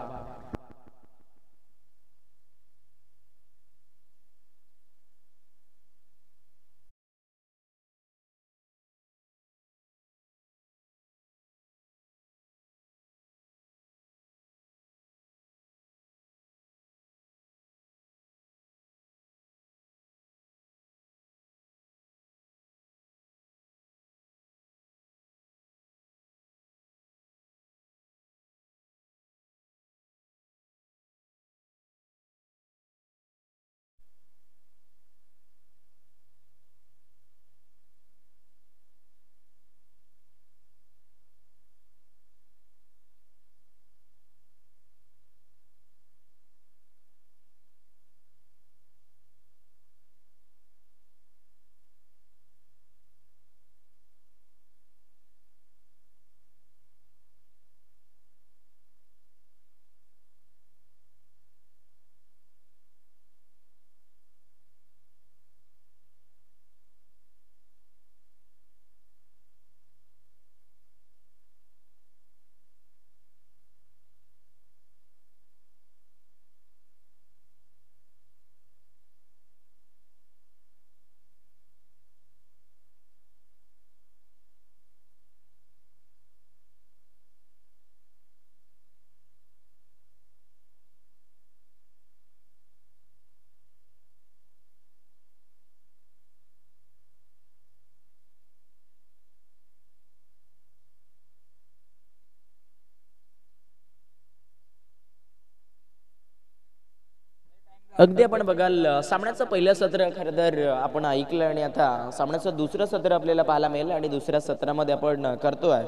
Speaker 1: अगदी आपण बघाल सामन्याचं पहिलं सत्र खरं तर आपण ऐकलं आणि आता सामन्याचं दुसरं सत्र आपल्याला पाहायला मिळेल. आणि दुसऱ्या सत्रामध्ये आपण करतोय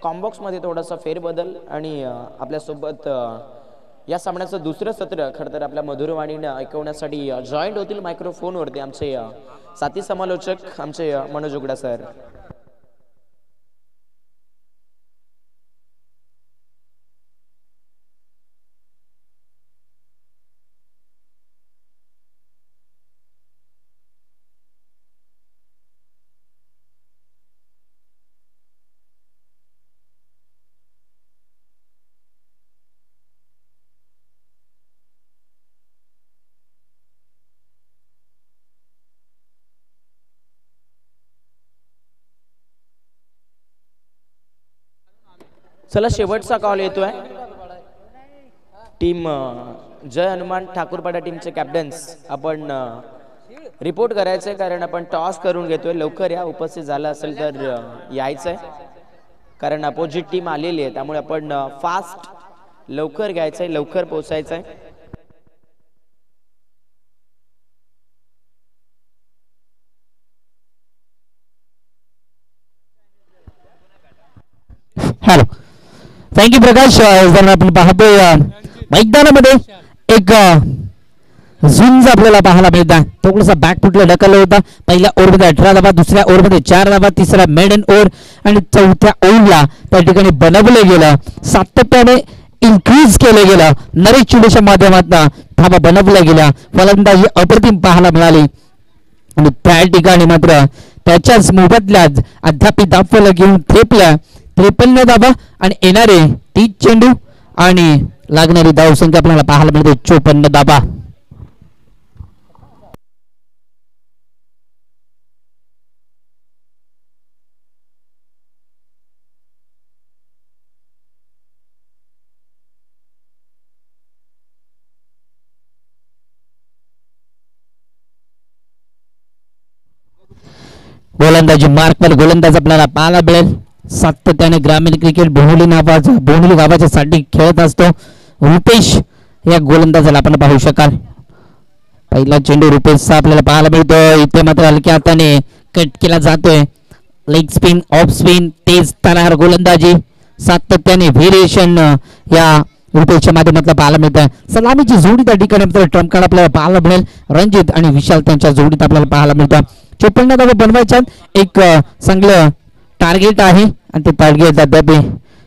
Speaker 1: कॉम्बॉक्स मध्ये थोडासा फेरबदल आणि आपल्यासोबत या सामन्याचं दुसरं सत्र खरं तर आपल्या मधुरवाणीने ऐकवण्यासाठी जॉईंट होतील मायक्रोफोनवरती आमचे साथी समालोचक आमचे मनोज उगडा सर. चला शेवटचा कॉल येतोय. टीम जय हनुमान ठाकूरपाडा टीमचे कॅप्टन्स आपण रिपोर्ट करायचंय कारण आपण टॉस करून घेतोय. लवकर या, उपस्थित झाला असेल तर यायचंय कारण अपोजिट टीम आलेली आहे त्यामुळे आपण फास्ट लवकर घ्यायचंय, लवकर पोहोचायचंय.
Speaker 2: हॅलो, थँक्यू प्रकाश. आपण पाहतोय मैदानामध्ये एक झुंज आपल्याला पाहायला मिळतात. थोडासा बॅकफुटला ढकलला होता. पहिल्या ओव्हरमध्ये 18 धावा, दुसऱ्या ओव्हरमध्ये 4 धावा, तिसरा मेडन ओव्हर आणि चौथ्या ओव्हरला त्या ठिकाणी बनवलं गेलं. सातत्याने इन्क्रीज केलं गेलं. नरेश चिडूच्या माध्यमातून धावा बनवल्या गेल्या. फलंदाजी अप्रतिम पाहायला मिळाली आणि त्या ठिकाणी मात्र त्याच्याच मोबदल्यात अद्याप दाफला घेऊन 53 धावा आणि येणारे 30 चेंडू आणि लागणारी धावसंख्या आपल्याला पाहायला मिळते 54 धावा. गोलंदाजी मार्कवर गोलंदाज आपल्याला पाहायला मिळेल. सातत्याने ग्रामीण क्रिकेट बोहनुली गावाच्या साठी खेळत असतो रुपेश या गोलंदाजाला आपण पाहू शकाल. पहिला चेंडू रुपेशचा आपल्याला पाहायला मिळतो. इथे मात्र हलक्या हाताने कट केला जातोय. लेग स्पिन, ऑफ स्पिन, तेज तरार गोलंदाजी सातत्याने व्हेरिएशन या रुपेशच्या माध्यमातून पाहायला मिळतं. सलामीची जोडी त्या ठिकाणी मात्र ट्रम्प कार्ड आपल्याला पाहायला मिळेल. रणजित आणि विशाल त्यांच्या जोडीत आपल्याला पाहायला मिळतं. 54 धावा बनवायच्यात एक चांगलं टार्गेट आहे आणि ते टार्गेट अद्याप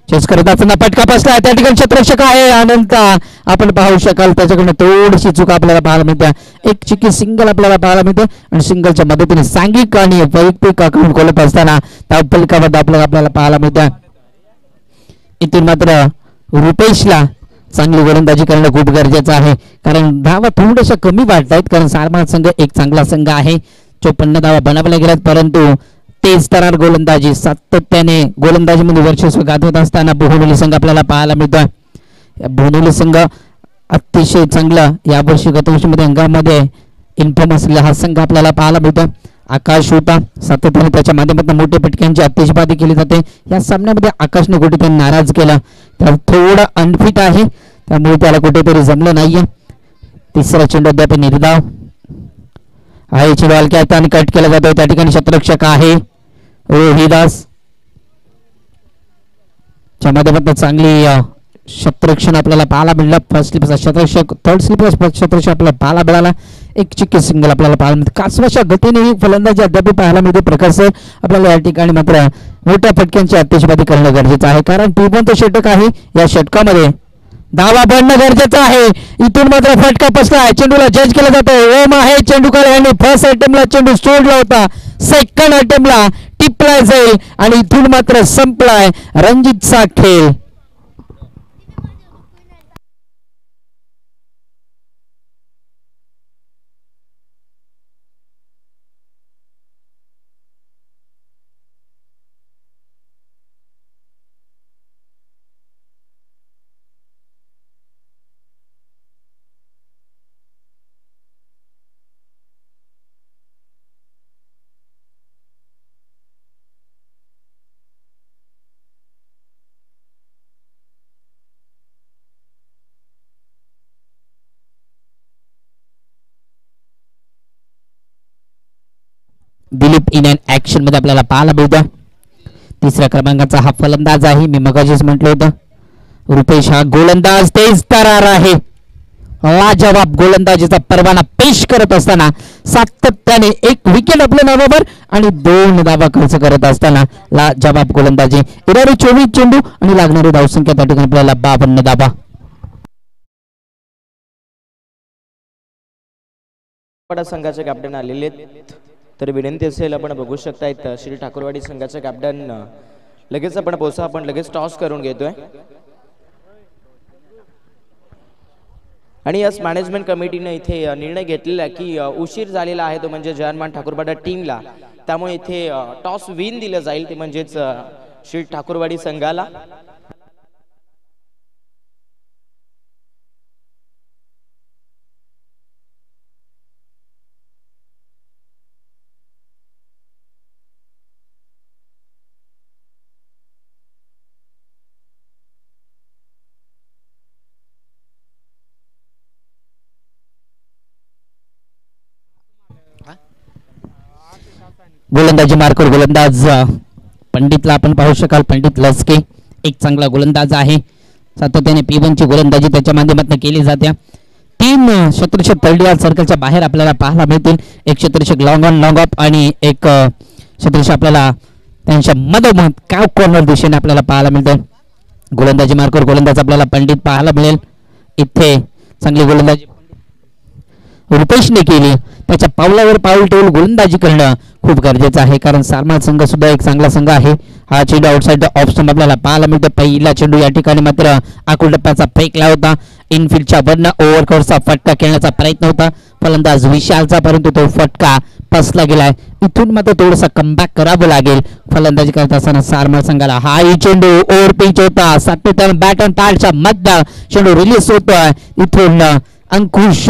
Speaker 2: चेस करत असताना फटका बसला. त्या ठिकाणी क्षेत्ररक्षक आहे अनंत आपण पाहू शकाल. त्याच्याकडनं थोडीशी चूक आपल्याला पाहायला मिळते. एक चिकी सिंगल आपल्याला पाहायला मिळते आणि सिंगलच्या मदतीने सांघिक आणि वैयक्तिक आक्रमण खोलत असताना धावफलकामध्ये आपल्याला पाहायला मिळतं. इथून मात्र रुपेशला चांगली गोलंदाजी करणं खूप गरजेचं आहे कारण धावा थोड्याशा कमी वाटत आहेत कारण सारमाळ संघ एक चांगला संघ आहे. 54 धावा बनवल्या गेल्यात परंतु तेज तरार गोलंदाजी सातत्याने गोलंदाजीमध्ये वर्चस्व गाजवत असताना बोहनुली संघ आपल्याला पाहायला मिळतोय. बोहनुली संघ अतिशय चांगला यावर्षी गत वर्षीमध्ये अंगामध्ये इन्फॉर्म असलेला हा संघ आपल्याला पाहायला मिळतोय. आकाश होता सातत्याने त्याच्या माध्यमातून मोठ्या पटक्यांची अत्याशबाजी केली जाते. या सामन्यामध्ये आकाशने कुठेतरी नाराज केला तर थोडा अनफिट आहे त्यामुळे त्याला कुठेतरी जमलं नाहीये. तिसरा चेंडू अद्याप निर्धाव आहे. चेंडू हलक्या हाताने कट केला जातोय. त्या ठिकाणी क्षेत्ररक्षक आहे रोहिदास च्या माध्यमातून चांगली क्षेत्ररक्षण आपल्याला पाहायला मिळालं. फर्स्ट स्लिप क्षेत्ररक्षक, थर्ड स्लिप क्षेत्ररक्षक आपल्याला पाहायला मिळाला. एक चिक्की सिंगल आपल्याला पाहायला मिळते. कासवाच्या गतीने फलंदाजी अद्याप पाहायला मिळते. प्रकाश सर आपल्याला या ठिकाणी मात्र मोठ्या फटक्यांची अत्याशबाजी करणं गरजेचं आहे कारण टिबंत षटक आहे. या षटकामध्ये धावा बनणं गरजेचं आहे. इथून मात्र फटका बसला. चेंडूला जज केला जातोय. ओम आहे चेंडूकर यांनी फर्स्ट अटेम्प्टला चेंडू सोडला होता. सेकंड अटेम्प्टला टिपला जाईल आणि इथून मात्र संपलाय रणजितचा खेळ. दिलीप इन अँड ऍक्शन मध्ये आपल्याला पाहायला मिळतं. तिसऱ्या क्रमांकाचा हा फलंदाज आहे. मी मगाशीच म्हटलं होतं रुपेश हा गोलंदाज तेज तरार आहे. लाजवाब गोलंदाजीचा परवाना पेश करत असताना सातत्याने एक विकेट आपल्या नावावर आणि 2 धावा खर्च करत असताना लाजवाब गोलंदाजी. 24 चेंडू आणि लागणारी धावसंख्या त्या ठिकाणी आपल्याला 52 धावा.
Speaker 1: संघाचे कॅप्टन आलेले तर विनंती असेल आपण बघू शकतायत श्री ठाकूरवाडी संघाचे कॅप्टन लगेच आपण पोहोचा. आपण लगेच टॉस करून घेतोय आणि यस मॅनेजमेंट कमिटीने इथे निर्णय घेतलेला की उशीर झालेला आहे तो म्हणजे जय हनुमान ठाकूरपाडा टीमला. त्यामुळे इथे टॉस विन दिलं जाईल ते म्हणजेच श्री ठाकूरवाडी संघाला.
Speaker 2: गोलंदाजी मार्कवर गोलंदाज पंडितला आपण पाहू शकाल. पंडित लसके एक चांगला गोलंदाज आहे. सातत्याने P1 ची गोलंदाजी त्याच्या माध्यमातून केली जाते. 3 क्षेत्ररक्षक तळडीवाल सर्कलच्या बाहेर आपल्याला पाहायला मिळतील. एक क्षेत्ररक्षक लॉंग ऑन लॉंग ऑफ आणि एक क्षेत्ररक्षक आपल्याला त्यांच्या मधोमध काव कॉर्नर दिशेने आपल्याला पाहायला मिळते. गोलंदाजी मार्कवर गोलंदाज आपल्याला पंडित पाहायला मिळेल. इथे चांगली गोलंदाजी रुपेशने केली. त्याच्या पावलावर पाऊल ठेवून गोलंदाजी करणं खूप गरजेचं आहे, कारण सारमाळ संघ सुद्धा एक चांगला संघ आहे. हा चेंडू आउटसाइड ऑफ स्टंप आपल्याला पाहायला मिळतो. पहिला चेंडू या ठिकाणी मात्र आकुल टप्प्याचा फेकला होता. इनफिल्डच्या वरनं ओव्हरकव्हरचा फटका खेळण्याचा प्रयत्न होता फलंदाज विशालचा, परंतु तो फटका फसला गेलाय. इथून मात्र थोडासा कमबॅक करावं लागेल फलंदाजी करत असताना सारमाळ संघाला. हा चेंडू ओव्हर पिच होता. सातत्याने बॅट आणि पॅडच्या मध्ये चेंडू रिलीज होतोय. इथून अंकुश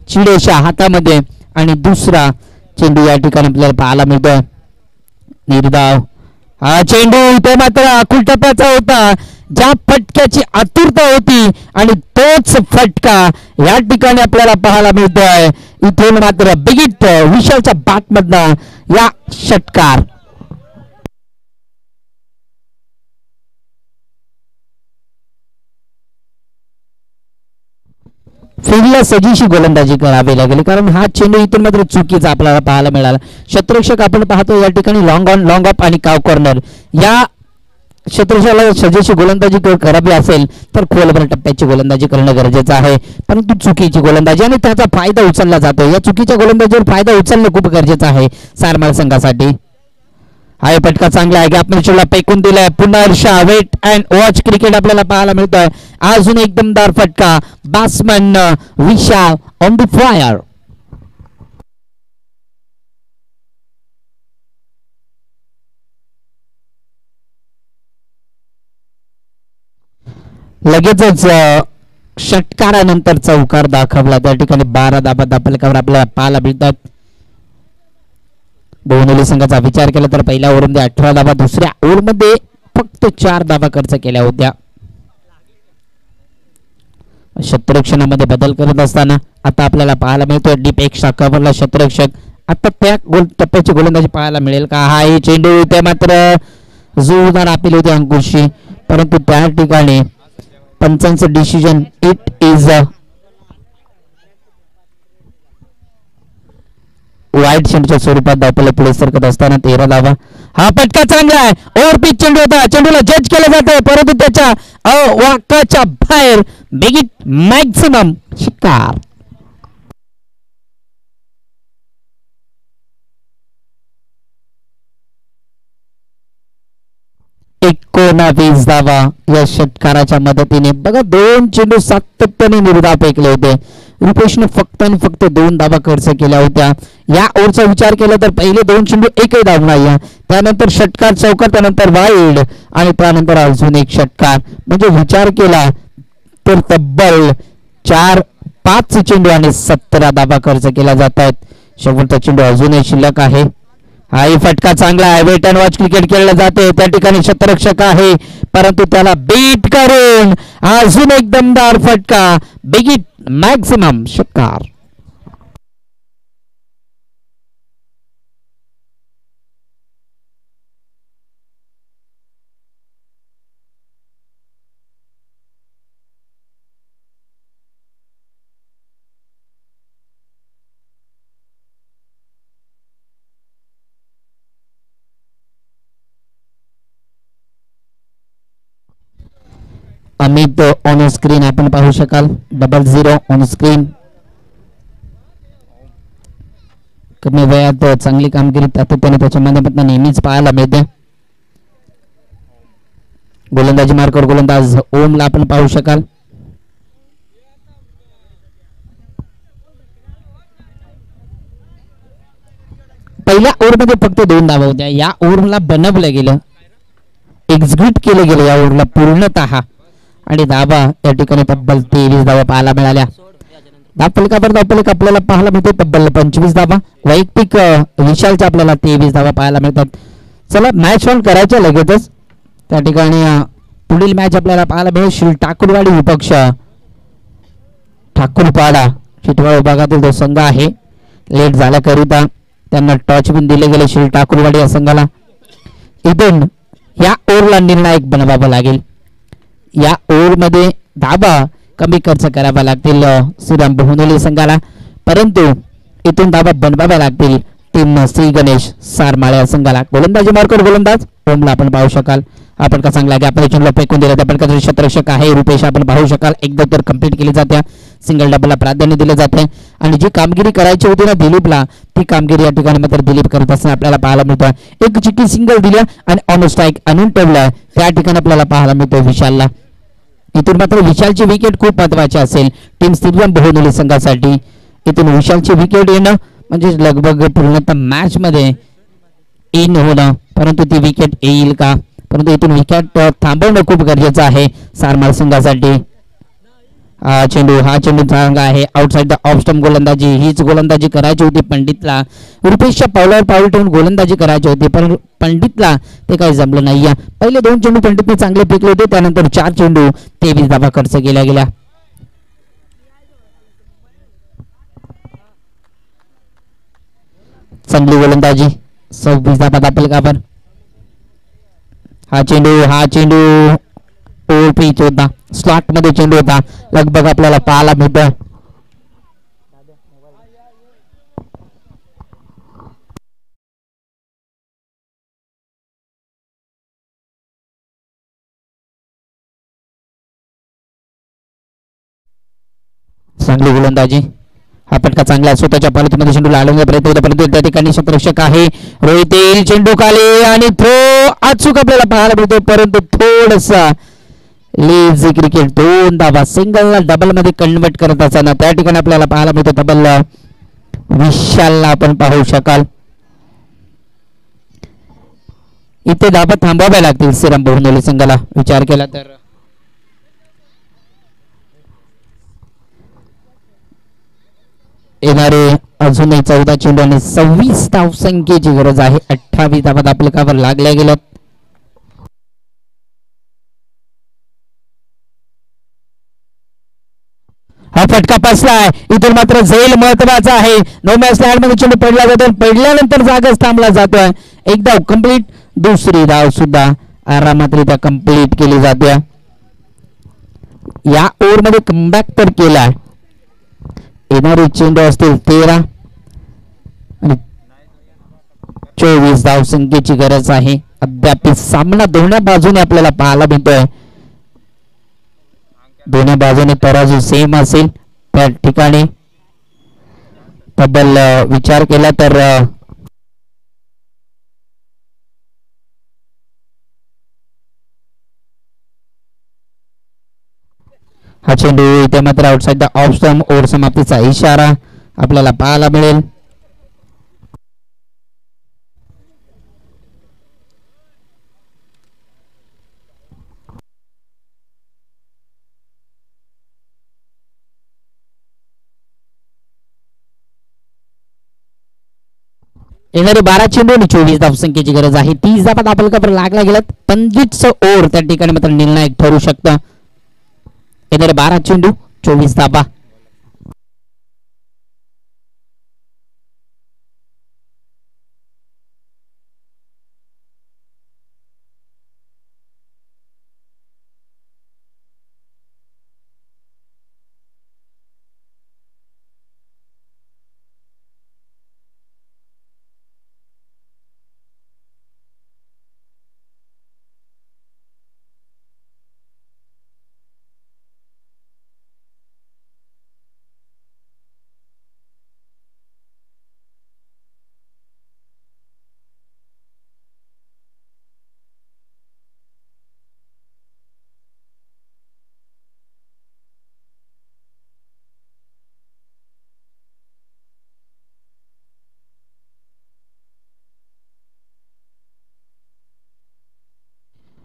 Speaker 2: चिडेच्या हातामध्ये आणि दुसरा चेंडू या ठिकाणी आपल्याला पाहायला मिळतोय. निर्धाव हा चेंडू इथे मात्र आकुल टप्प्याचा होता. ज्या फटक्याची आतुरता होती आणि तोच फटका या ठिकाणी आपल्याला पाहायला मिळतोय. इथून मात्र बिगिट विशालच्या बॅटमधनं या षटकार. फिल्डला सजीशी गोलंदाजी करावी लागेल, कारण हा चेंडू इथून मात्र चुकीचा आपल्याला पाहायला मिळाला. क्षेत्ररक्षक आपण पाहतो या ठिकाणी लॉंग ऑन लॉंग ऑफ आणि काव कॉर्नर. या क्षेत्ररक्षकाला सजीशी गोलंदाजी करावी असेल तर खोलवर टप्प्याची गोलंदाजी करणं गरजेचं आहे, परंतु चुकीची गोलंदाजी आणि त्याचा फायदा उचलला जातो. या चुकीच्या गोलंदाजीवर फायदा उचलणं खूप गरजेचं आहे सारमाळ संघासाठी. हा फटका चांगला आहे. गॅपमॅनला फेकून दिलाय. पुन्हा वेट अँड वॉच क्रिकेट आपल्याला पाहायला मिळतोय. अजून एक दमदार फटका. Batsman Vishal on the fire. 'लगेचच षटकारानंतर चौकार दाखवला. त्या ठिकाणी 12 धाबा दाखवल्यावर आपल्याला पाहायला मिळतात. बोनोली संघाचा विचार केला तर पहिल्या ओव्हरमध्ये 18 धाबा, दुसऱ्या ओव्हरमध्ये फक्त 4 धाबा खर्च केल्या होत्या. क्षेत्ररक्षणामध्ये बदल करत असताना आता आपल्याला पाहायला मिळतोय डीप एक शाखावरला क्षेत्ररक्षक. आता त्या टप्प्याची गोलंदाजी पाहायला मिळेल का? हा चेंडू इथे मात्र जोरदार अपील होते अंकुशची, परंतु त्या ठिकाणी पंचांचं डिसिजन इट इज वाईट चेंडूच्या स्वरूपात धावपले पुढे सरकत असताना 13 धावा. हा फटका चांगला आहे. ओव्हर पिच चेंडू होता. चेंडूला जज केलं जाते, परंतु त्याच्या वाकाच्या बाहेर बिगिट मॅक्सिमम शिकार. एकोणावीस धावा या षटकाराच्या मदतीने. बघा 2 चेंडू सातत्याने निर्धाव फेकले होते. रुपेशने फक्त आणि फक्त 2 धावा खर्च केल्या होत्या. या ओव्हरचा विचार केला तर पहिले 2 चेंडू एकही धाव नाही, त्यानंतर षटकार चौकार, त्यानंतर वाईड आणि त्यानंतर अजून एक षटकार. म्हणजे विचार केला तर तब्बल 4-5 चेंडू आणि 17 धावा खर्च केला जात आहेत. शेवटचा चेंडू अजूनही शिल्लक आहे. हाही फटका चांगला आहे. वेट अँड वॉच क्रिकेट खेळलं जाते. त्या ठिकाणी क्षेत्ररक्षक आहे, परंतु त्याला बीट करून अजून एक दमदार फटका. बिगिट मॅक्सिमम षटकार. अमित ऑन स्क्रीन आपण पाहू शकाल. 00 ऑन स्क्रीन. कमी वयात चांगली कामगिरी सातत्याने त्याच्या माध्यमातून नेहमीच पाहायला मिळते. गोलंदाजी मार्कवर गोलंदाज ओमला आपण पाहू शकाल. पहिल्या ओव्हरमध्ये फक्त 2 धावा होत्या. या ओव्हरला बनवलं गेलं, एक्झिक्यूट केलं गेलं या ओव्हरला पूर्णतः, आणि धावा या ठिकाणी तब्बल 23 धावा पाहायला मिळाल्या. धावफलकावर धावफलक आपल्याला पाहायला मिळते तब्बल 25 धावा. वैयक्तिक विशालच्या आपल्याला 23 धावा पाहायला मिळतात. चला मॅच ऑन करायच्या लगेचच. त्या ठिकाणी पुढील मॅच आपल्याला पाहायला मिळेल श्री ठाकूरवाडी विपक्ष ठाकूरपाडा चिटवाळ विभागातील तो संघ आहे. लेट झाल्याकरिता त्यांना टॉच बिन दिले गेले श्री ठाकूरवाडी या संघाला. इथून या ओव्हरला निर्णायक बनवावा लागेल. या ओव्हरमध्ये धाबा कमी खर्च करावा लागतील श्रीराम बहुनोली संघाला, परंतु इथून धाबा बनवाव्या लागतील टीम श्री गणेश सारमाळे या संघाला. गोलंदाजी मार्कर गोलंदाज ओमला आपण पाहू शकाल. आपण का चांगला की आपण चेंडूला फेकून दिला आपण का शतरक्षक आहे रुपेश आपण पाहू शकाल. एकदा तर कंप्लीट केली जाते, सिंगल डबलला प्राधान्य दिले जाते आणि जी कामगिरी करायची होती ना दिलीपला ती कामगिरी या ठिकाणी मात्र दिलीप करत असताना आपल्याला पाहायला मिळतोय. एक चिक्की सिंगल दिल्या आणि ऑन स्ट्राईक आणून ठेवलाय त्या ठिकाणी आपल्याला पाहायला मिळतोय विशालला. इथून मात्र विशालची विकेट खूप महत्वाची असेल टीम श्रीराम बहुनोली संघासाठी. इथून विशालची विकेट येणं म्हणजे लगभग पूर्णतः मॅच मध्ये इन होणं, परंतु ती विकेट येईल का, परंतु इथून विकेट थांबवणं खूप गरजेचं आहे सारमाळ संघासाठी. हा चेंडू चांगला आहे आउटसाइड द ऑफ स्टंप गोलंदाजी. हीच गोलंदाजी करायची होती पंडितला. रुपेशच्या पावलावर पाऊल ठेवून गोलंदाजी करायची होती पण पंडितला ते काही जमलं नाही. पहिले 2 चेंडू पंडितने चांगले फेकले होते, त्यानंतर 4 चेंडू 23 धावा खर्च केल्या गेल्या. चांगली गोलंदाजी 26 धावा दाखल काबर. हा चेंडू ओपीच होता, स्लॉट मध्ये चेंडू होता लगभग आपल्याला पाहायला मिळतं. चांगली गोलंदाजी. हा फटका चांगला स्वतःच्या पालखीमध्ये चेंडूला अडवण्याचा प्रयत्न होता, परंतु त्या ठिकाणी क्षेत्ररक्षक आहे रोहित येईल चेंडू खाली आणि थ्रो अचूक आपल्याला पाहायला मिळतो, परंतु थोडसा लेझी क्रिकेट 2 धावा सिंगलला डबल मध्ये कन्वर्ट करत असताना त्या ठिकाणी आपल्याला पाहायला मिळतो डबलला विशालला आपण पाहू शकाल. इथे धाबा थांबवाव्या लागतील श्रीराम बहुनोली संघाला विचार केला तर. येणारे अजूनही 14 चेंडू आणि 26 धावसंख्येची गरज आहे. 28 धावा आपल्यावर लागल्या गेल्यात. हा फटका फसलाय, इथून मात्र झेल महत्वाचा आहे. नो मॅच लँड मध्ये चेंडू पडला जातो, पडल्यानंतर जागाच थांबला जातोय. एकदा कंप्लीट, दुसरी धाव सुद्धा आरामातरित्या कंप्लीट केली जाते. या ओव्हर मध्ये कमबॅक तर केलाय. येणारे चेंडू असतील 13 आणि 24 धावसंख्येची गरज आहे. अद्याप सामना दोन्ही बाजूने आपल्याला पाहायला मिळतोय. दोन्ही बाजूने तराजू सेम असेल त्या ठिकाणी तब्बल विचार केला तर हा चेंडू इथे मात्र outside the off stump over समाप्तीचा इशारा आपल्याला पाहायला मिळेल. येणारे 12 चेंडू आणि 24 धावसंख्येची गरज आहे. 30 धावा आपल्याला लागला गेल्यात. 25 ओव्हर त्या ठिकाणी मात्र निर्णायक ठरू शकतं. येणारे 12 चेंडू 24 धावा.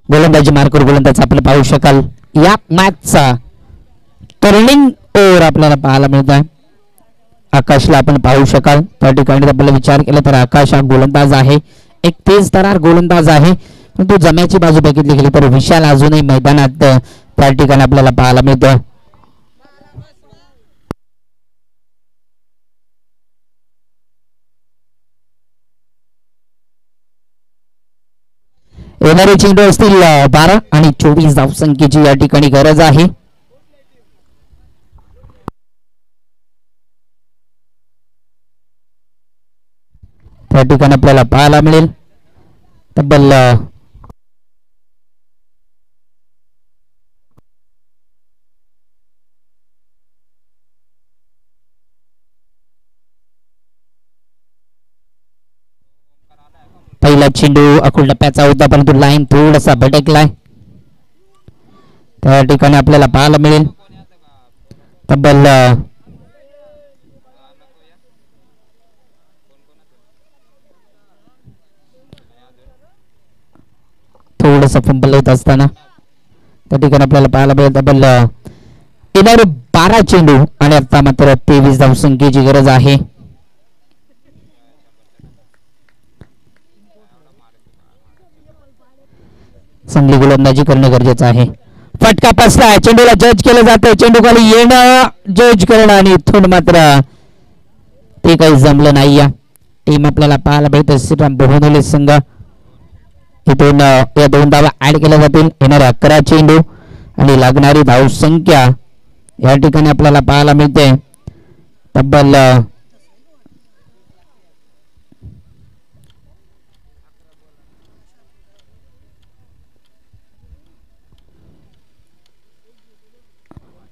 Speaker 2: गोलंदाजी मार्कर गोलंदाज आपण पाहू शकाल. या मॅचचा टर्निंग ओव्हर आपल्याला पाहायला मिळत आहे. आकाशला आपण पाहू शकाल. त्या ठिकाणी आपल्याला विचार केला तर आकाश हा गोलंदाज आहे, एक तेज तरार गोलंदाज आहे, परंतु जम्याची बाजू बघितली गेली तर विशाल अजूनही मैदानात त्या ठिकाणी आपल्याला पाहायला मिळतं. येणारे चेंडू असतील 12 आणि 24 धावसंख्येची या ठिकाणी गरज आहे. त्या ठिकाणी आपल्याला पाहायला मिळेल तब्बल पहिला चेंडू अकुल टप्प्याचा होता परंतु लाईन थोडासा भटकलाय. त्या ठिकाणी आपल्याला पाहायला मिळेल तब्बल थोडस फंबल होत असताना त्या ठिकाणी आपल्याला पाहायला मिळेल तब्बल येणारे 12 चेंडू आणि आता मात्र 23 धावसंख्येची गरज आहे. चांगली गोलंदाजी करणं गरजेचं आहे. फटका बसला चेंडूला जज केलं जातं चेंडू खाली येणं जज करणं आणि इथून मात्र ते काही जमलं नाही. या टीम आपल्याला पाहायला भेटत श्रीराम बोहनोले संघ इथून या 2 धावा ऍड केल्या जातील. येणारे 11 चेंडू आणि लागणारी धावसंख्या या ठिकाणी आपल्याला पाहायला मिळते तब्बल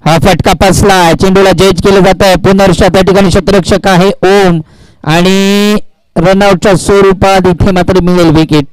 Speaker 2: हा फटका फसला चेंडूला जज केलं जात आहे. पुनर्षा त्या ठिकाणी क्षेत्ररक्षक आहे ओम आणि रनआउटच्या स्वरूपात इथे मात्र मिळेल विकेट.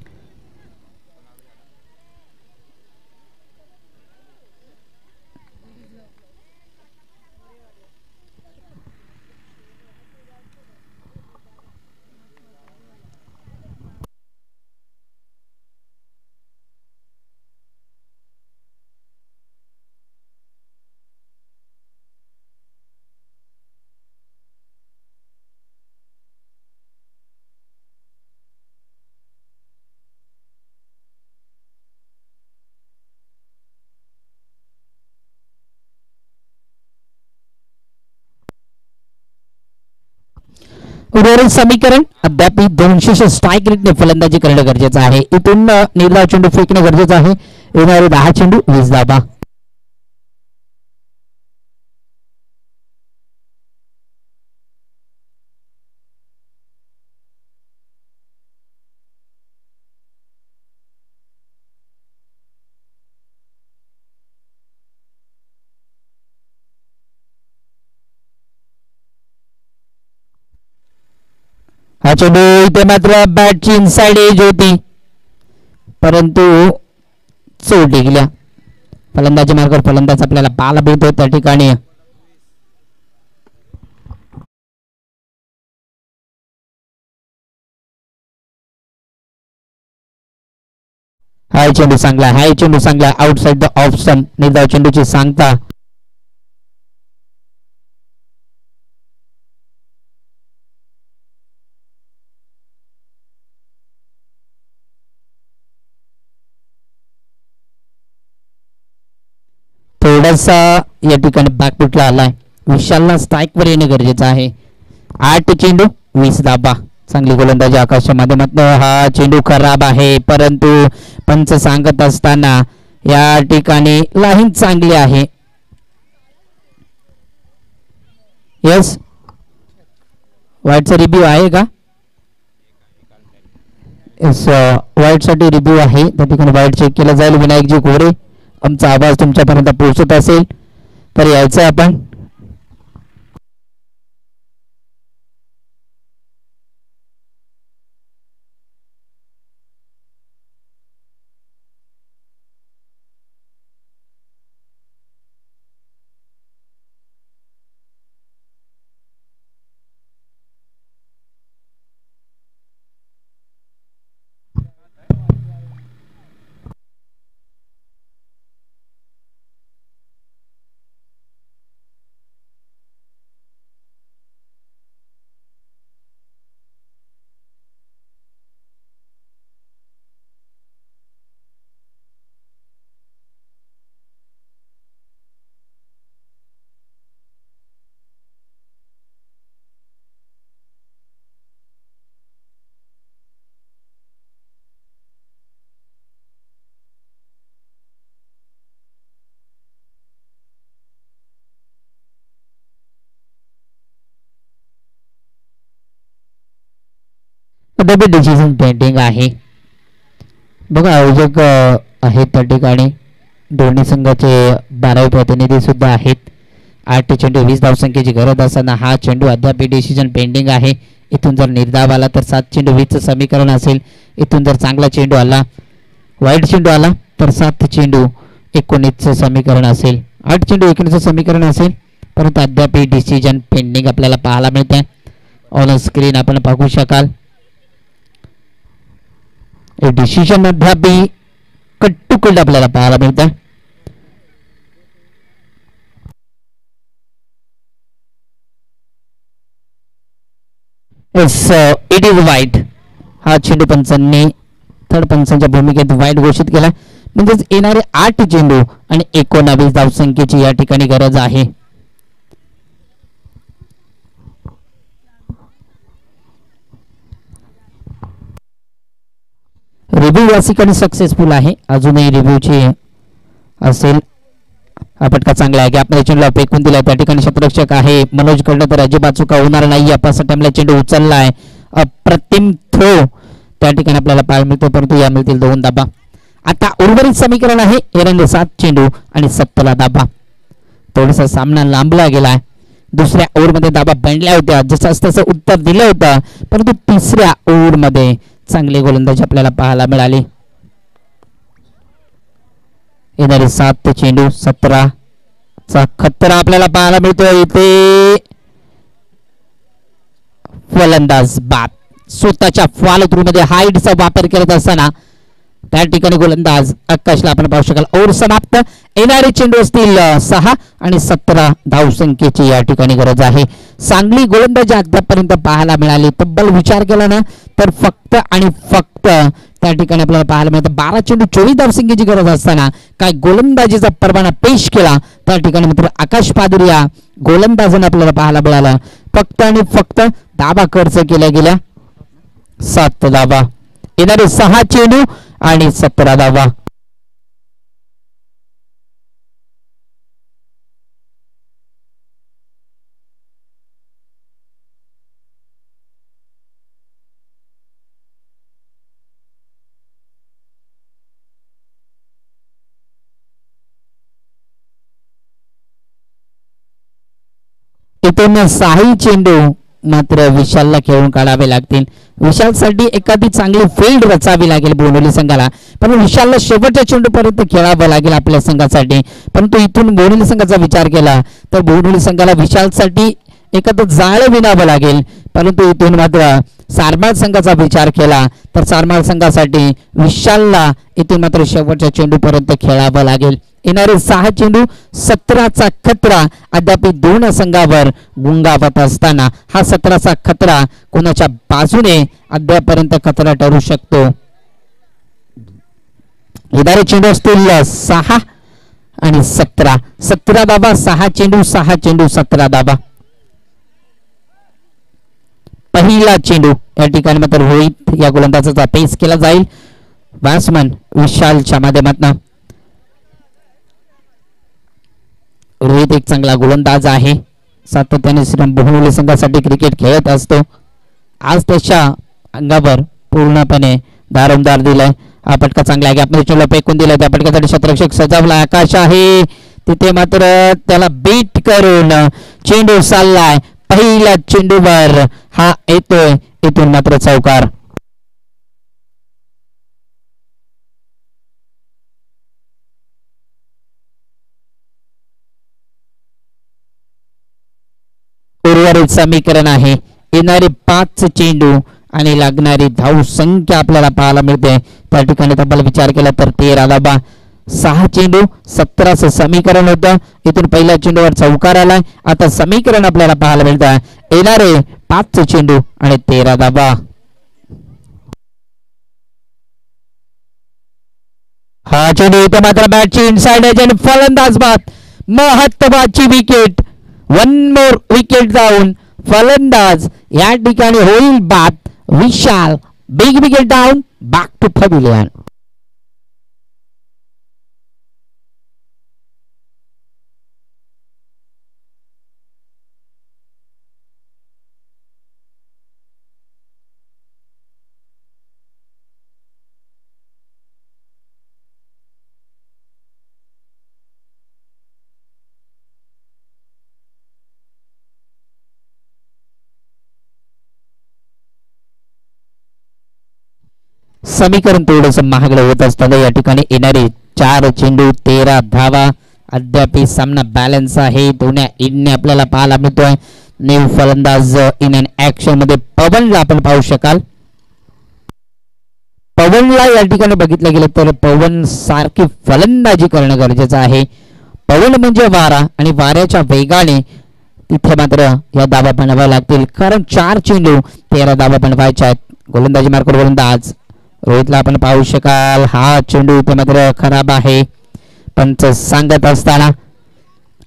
Speaker 2: उर्वरित समीकरण अद्याप 200 स्ट्राईक रेटने फलंदाजी करणं गरजेचं आहे. इथून निर्धाव चेंडू फेकणं गरजेचं आहे. येणारे 10 चेंडू 20 धावा. हा चेंडू इथे मात्र बॅटची इनसाइड एज होती परंतु सोडली गेल्या. फलंदाजी मार्गावर फलंदाज आपल्याला पाहायला भेटतो त्या ठिकाणी हाय चेंडू चांगला आउटसाइड द ऑप्शन निर्धाव चेंडूची सांगता. थोडासा या ठिकाणी बॅकफुटला आलाय. विशालला स्ट्राईक वर येणं गरजेचं आहे. 8 चेंडू 20 धाबा. चांगली गोलंदाजी आकाशच्या माध्यमातून. हा चेंडू खराब आहे परंतु पंच सांगत असताना या ठिकाणी लाईन चांगली आहे. यस वाईटचा रिव्ह्यू आहे का? येस वाईट साठी रिव्ह्यू आहे. त्या ठिकाणी वाईट चेक केला जाईल. विनायकजी घोडे आमचा आवाज तुमच्यापर्यंत पोहोचत असेल तर यायचं आपण. अद्याप डिसिजन पेंडिंग आहे. बघा आयोजक आहेत त्या ठिकाणी दोन्ही संघाचे 12 प्रतिनिधी सुद्धा आहेत. 8 चेंडू 20 धावसंख्येची गरज असताना हा चेंडू अद्याप डिसिजन पेंडिंग आहे. इथून जर निर्धाव आला तर 7 चेंडू 20चं समीकरण असेल. इथून जर चांगला चेंडू आला, वाईट चेंडू आला तर 7 चेंडू 19चं समीकरण असेल. 8 चेंडू 19चं समीकरण असेल. परंतु अद्याप डिसिजन पेंडिंग आपल्याला पाहायला मिळते. ऑन स्क्रीन आपण पाहू शकाल डिसिजन अद्याप कट टू कट आपल्याला पाहायला मिळतं. इट इज वाईट. हा चेंडू पंचांनी थर्ड पंचांच्या भूमिकेत वाईट घोषित केला. म्हणजेच येणारे 8 चेंडू आणि 19 धावसंख्येची या ठिकाणी गरज आहे. रिव्ह्यू या ठिकाणी सक्सेसफुल आहे. अजूनही रिव्ह्यूची असेल. हा फटका चांगला आहे. गॅपमध्ये चेंडूला फेकून दिला. त्या ठिकाणी क्षेत्ररक्षक आहे मनोज कडनं तर अजिबात चुका होणार नाही. फर्स्ट टाइमला चेंडू उचलला आहे. अप्रतिम थ्रो त्या ठिकाणी आपल्याला पाहायला मिळतो. परंतु या मिळतील 2 धाबा. आता उर्वरित समीकरण आहे 7 चेंडू आणि 17 धाबा. थोडासा सामना लांबला गेला. दुसऱ्या ओव्हरमध्ये धाबा बनल्या होत्या. जसं तसं उत्तर दिलं होतं. परंतु तिसऱ्या ओव्हरमध्ये चांगली गोलंदाजी आपल्याला पाहायला मिळाली. येणारे 7 चेंडू 17चा खतरा आपल्याला पाहायला मिळतो. इथे फलंदाज बाद. स्वतःच्या फॉलो थ्रू मध्ये हाईटचा वापर करत असताना त्या ठिकाणी गोलंदाज आकाशला आपण पाहू शकाल. ओव्हर समाप्त. येणारे चेंडू असतील 6 आणि 17 धावसंख्येची या ठिकाणी गरज आहे. चांगली गोलंदाजी आतापर्यंत पाहायला मिळाली. तब्बल विचार केला ना तर फक्त आणि फक्त त्या ठिकाणी आपल्याला पाहायला मिळतं 12 चेंडू 24 धावसंख्येची गरज असताना काय गोलंदाजीचा परवाना पेश केला. त्या ठिकाणी मित्र आकाश पादुरिया गोलंदाजाने आपल्याला पाहायला मिळाला. फक्त आणि फक्त धाबा खर्च केल्या गेल्या 7 धाबा. येणारे 6 चेंडू आणि 17 धाबा. इथून 6 चेंडू मात्र विशालला खेळून काढावे लागतील. विशालसाठी एखादी चांगली फील्ड रचावी लागेल बोनवली संघाला. पण विशालला शेवटच्या चेंडूपर्यंत खेळावं लागेल आपल्या संघासाठी. परंतु इथून बोनवली संघाचा विचार केला तर बोनवली संघाला विशालसाठी एखादं जाळं विणावं लागेल. परंतु इथून मात्र सारमाळ संघाचा विचार केला तर सारमाळ संघासाठी विशालला इथून मात्र शेवटच्या चेंडूपर्यंत खेळावं लागेल. येणारे 6 चेंडू 17चा खतरा अद्याप 2 संघावर गुंगावत असताना हा 17चा खतरा कोणाच्या बाजूने अद्यापर्यंत खतरा ठरू शकतो. येणारे चेंडू असतील 6 आणि 17. 17 धाबा 6 चेंडू 6 चेंडू 17 धाबा. पहिला चेंडू या ठिकाणी मात्र रोहित या गोलंदाजाचा पेस केला जाईल बॅट्समन विशालच्या माध्यमातून. रोहित एक चांगला गोलंदाज आहे. सातत्याने श्रीराम बोहनवली संघासाठी क्रिकेट खेळत असतो. आज त्याच्या अंगावर पूर्णपणे दारोमदार दिलाय. हा फटका चांगला आहे. आपण चेंडू फेकून दिला. त्या फटक्यासाठी क्षेत्ररक्षक सजावला आकाश आहे. तिथे मात्र त्याला बीट करून चेंडू चाललाय. पहिल्या चेंडूवर हा येतोय. इथून मात्र चौकार. उर्वरित समीकरण आहे येणारे 5 चेंडू आणि लागणारी धाव संख्या आपल्याला पाहायला मिळते. त्या ठिकाणी तब्बल विचार केला तर 13 धाबा. 6 चेंडू 17चं समीकरण होतं. इथून पहिल्या चेंडूवर चौकार आलाय. आता समीकरण आपल्याला पाहायला मिळतं येणारे 5 चेंडू आणि 13 धाबा. हा चेंडू इथे मात्र बॅटची इनसाइड एज आणि फलंदाज बाद. महत्वाची विकेट. 1 मोर विकेट जाऊन फलंदाज या ठिकाणी होईल बाद. Vishal big wicket down back to pavilion. समीकरण थोडस महागडं होत असताना या ठिकाणी येणारे 4 चेंडू 13 धावा. अद्याप सामना बॅलन्स आहे. दोन्ही इंडने आपल्याला पाहायला मिळतोय. न्यू फलंदाज इन अँड ऍक्शन मध्ये पवनला आपण पाहू शकाल. पवनला या ठिकाणी बघितलं गेलं तर पवन सारखी फलंदाजी करणं गरजेचं आहे. पवन म्हणजे वारा आणि वाऱ्याच्या वेगाने तिथे मात्र या धावा बनवाव्या लागतील, कारण 4 चेंडू 13 धावा बनवायच्या आहेत. गोलंदाजी मार्कर गोलंदाज रोहितला आपण पाहू शकाल. हा चेंडू इथे मात्र खराब आहे. पंच सांगत असताना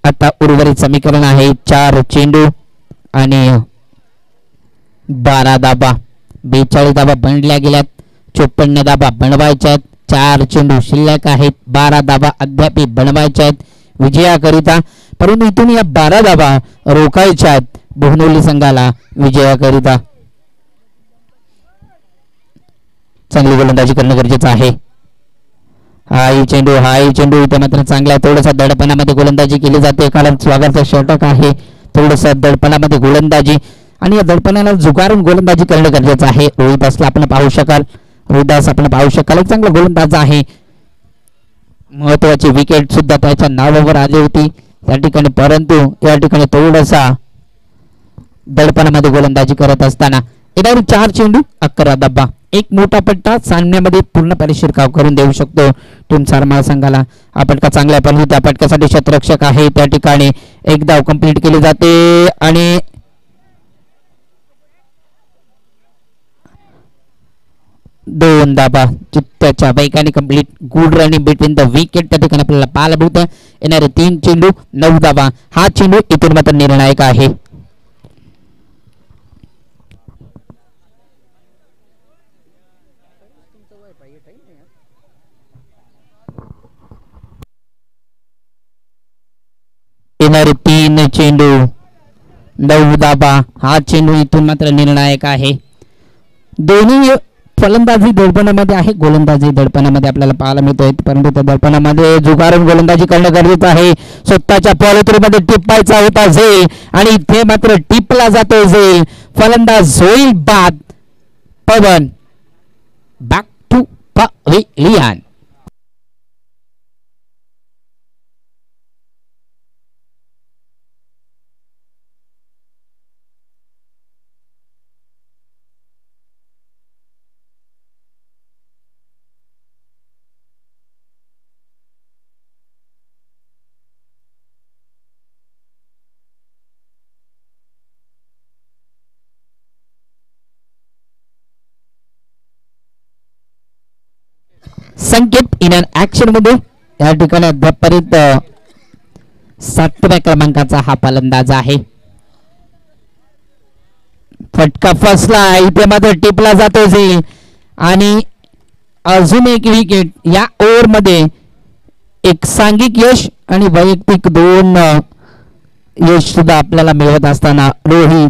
Speaker 2: आता उर्वरित समीकरण आहे 4 चेंडू आणि 12 धाबा. 42 धाबा बनल्या गेल्यात. 54 धाबा बनवायच्या आहेत. 4 चेंडू शिल्लक आहेत. 12 धाबा अद्याप बनवायच्या आहेत विजयाकरिता, परंतु इथून या 12 धाबा रोखायच्या आहेत बोहनोली संघाला विजयाकरिता. चांगली गोलंदाजी करणं गरजेचं आहे. हाही चेंडू इथे मात्र चांगला थोडासा दडपणामध्ये गोलंदाजी केली जाते, कारण स्वागतचा षटक आहे. थोडस दडपणामध्ये गोलंदाजी आणि या दडपणाला झुगारून गोलंदाजी करणं गरजेचं आहे. रोहिदासला आपण पाहू शकाल. रोहिदास आपण पाहू शकाल एक चांगला गोलंदाज आहे. महत्वाची विकेट सुद्धा त्याच्या नावावर आली होती त्या ठिकाणी, परंतु या ठिकाणी थोडासा दडपणामध्ये गोलंदाजी करत असताना येणारी 4 चेंडू 11 धाबा. एक मोठा पट्टा सामन्यामध्ये पूर्णपणे शिरकाव करून देऊ शकतो टीम सारमाळ संघाला. हा पटका चांगला आहे, परंतु त्या पटक्यासाठी शतरक्षक आहे त्या ठिकाणी. एक धाव कंप्लीट केली जाते आणि 2 धाबा चित्त्याच्या वेगाने complete. Good running between the wicket त्या ठिकाणी आपल्याला पाहायला मिळतं. येणारे 3 चेंडू 9 धाबा. हा चेंडू इथून मात्र निर्णायक आहे. येणारे 3 चेंडू 9 धाबा. हा चेंडू इथून मात्र निर्णायक आहे. दोन्ही फलंदाजी दडपणामध्ये आहे, गोलंदाजी दडपणामध्ये आपल्याला पाहायला मिळतोय, परंतु त्या दडपणामध्ये जुगारून गोलंदाजी करणं गरजेचं आहे. स्वतःच्या पॉलिथ्रीमध्ये टिपायचा होता झेल आणि इथे मात्र टिपला जातो झेल. फलंदाज होईल बाद. Pawan back to pavilion. Sanket in and action मध्ये या ठिकाणी अद्यापर्यंत 7व्या क्रमांकाचा हा फलंदाज आहे. फटका फसला इथे मात्र टिपला जातो झेल आणि अजून एक विकेट. या ओव्हर मध्ये एक सांघिक यश आणि वैयक्तिक 2 यश सुद्धा आपल्याला मिळत असताना रोहित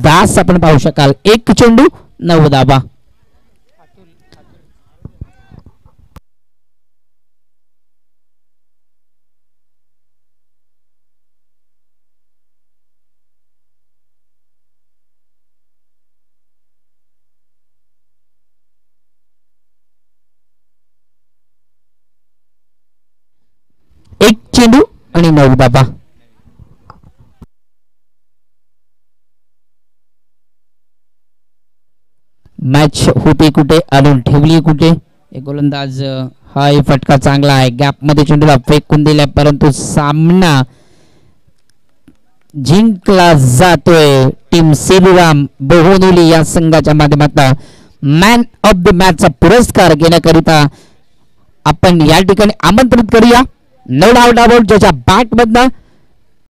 Speaker 2: दास आपण पाहू शकाल. 1 चेंडू 9 धाबा. एक चेंडू आणि 9 धाबा. मॅच होती कुठे आणून ठेवली कुठे. एक गोलंदाज हा फटका चांगला आहे. गॅप मध्ये चेंडूला फेकून दिलाय, परंतु सामना जिंकला जातोय. टीम श्रीराम बोहोनोली या संघाच्या माध्यमातून मॅन ऑफ द मॅच चा पुरस्कार घेण्याकरिता आपण या ठिकाणी आमंत्रित करूया. नो डाऊट अबाउट ज्याच्या बॅट मधनं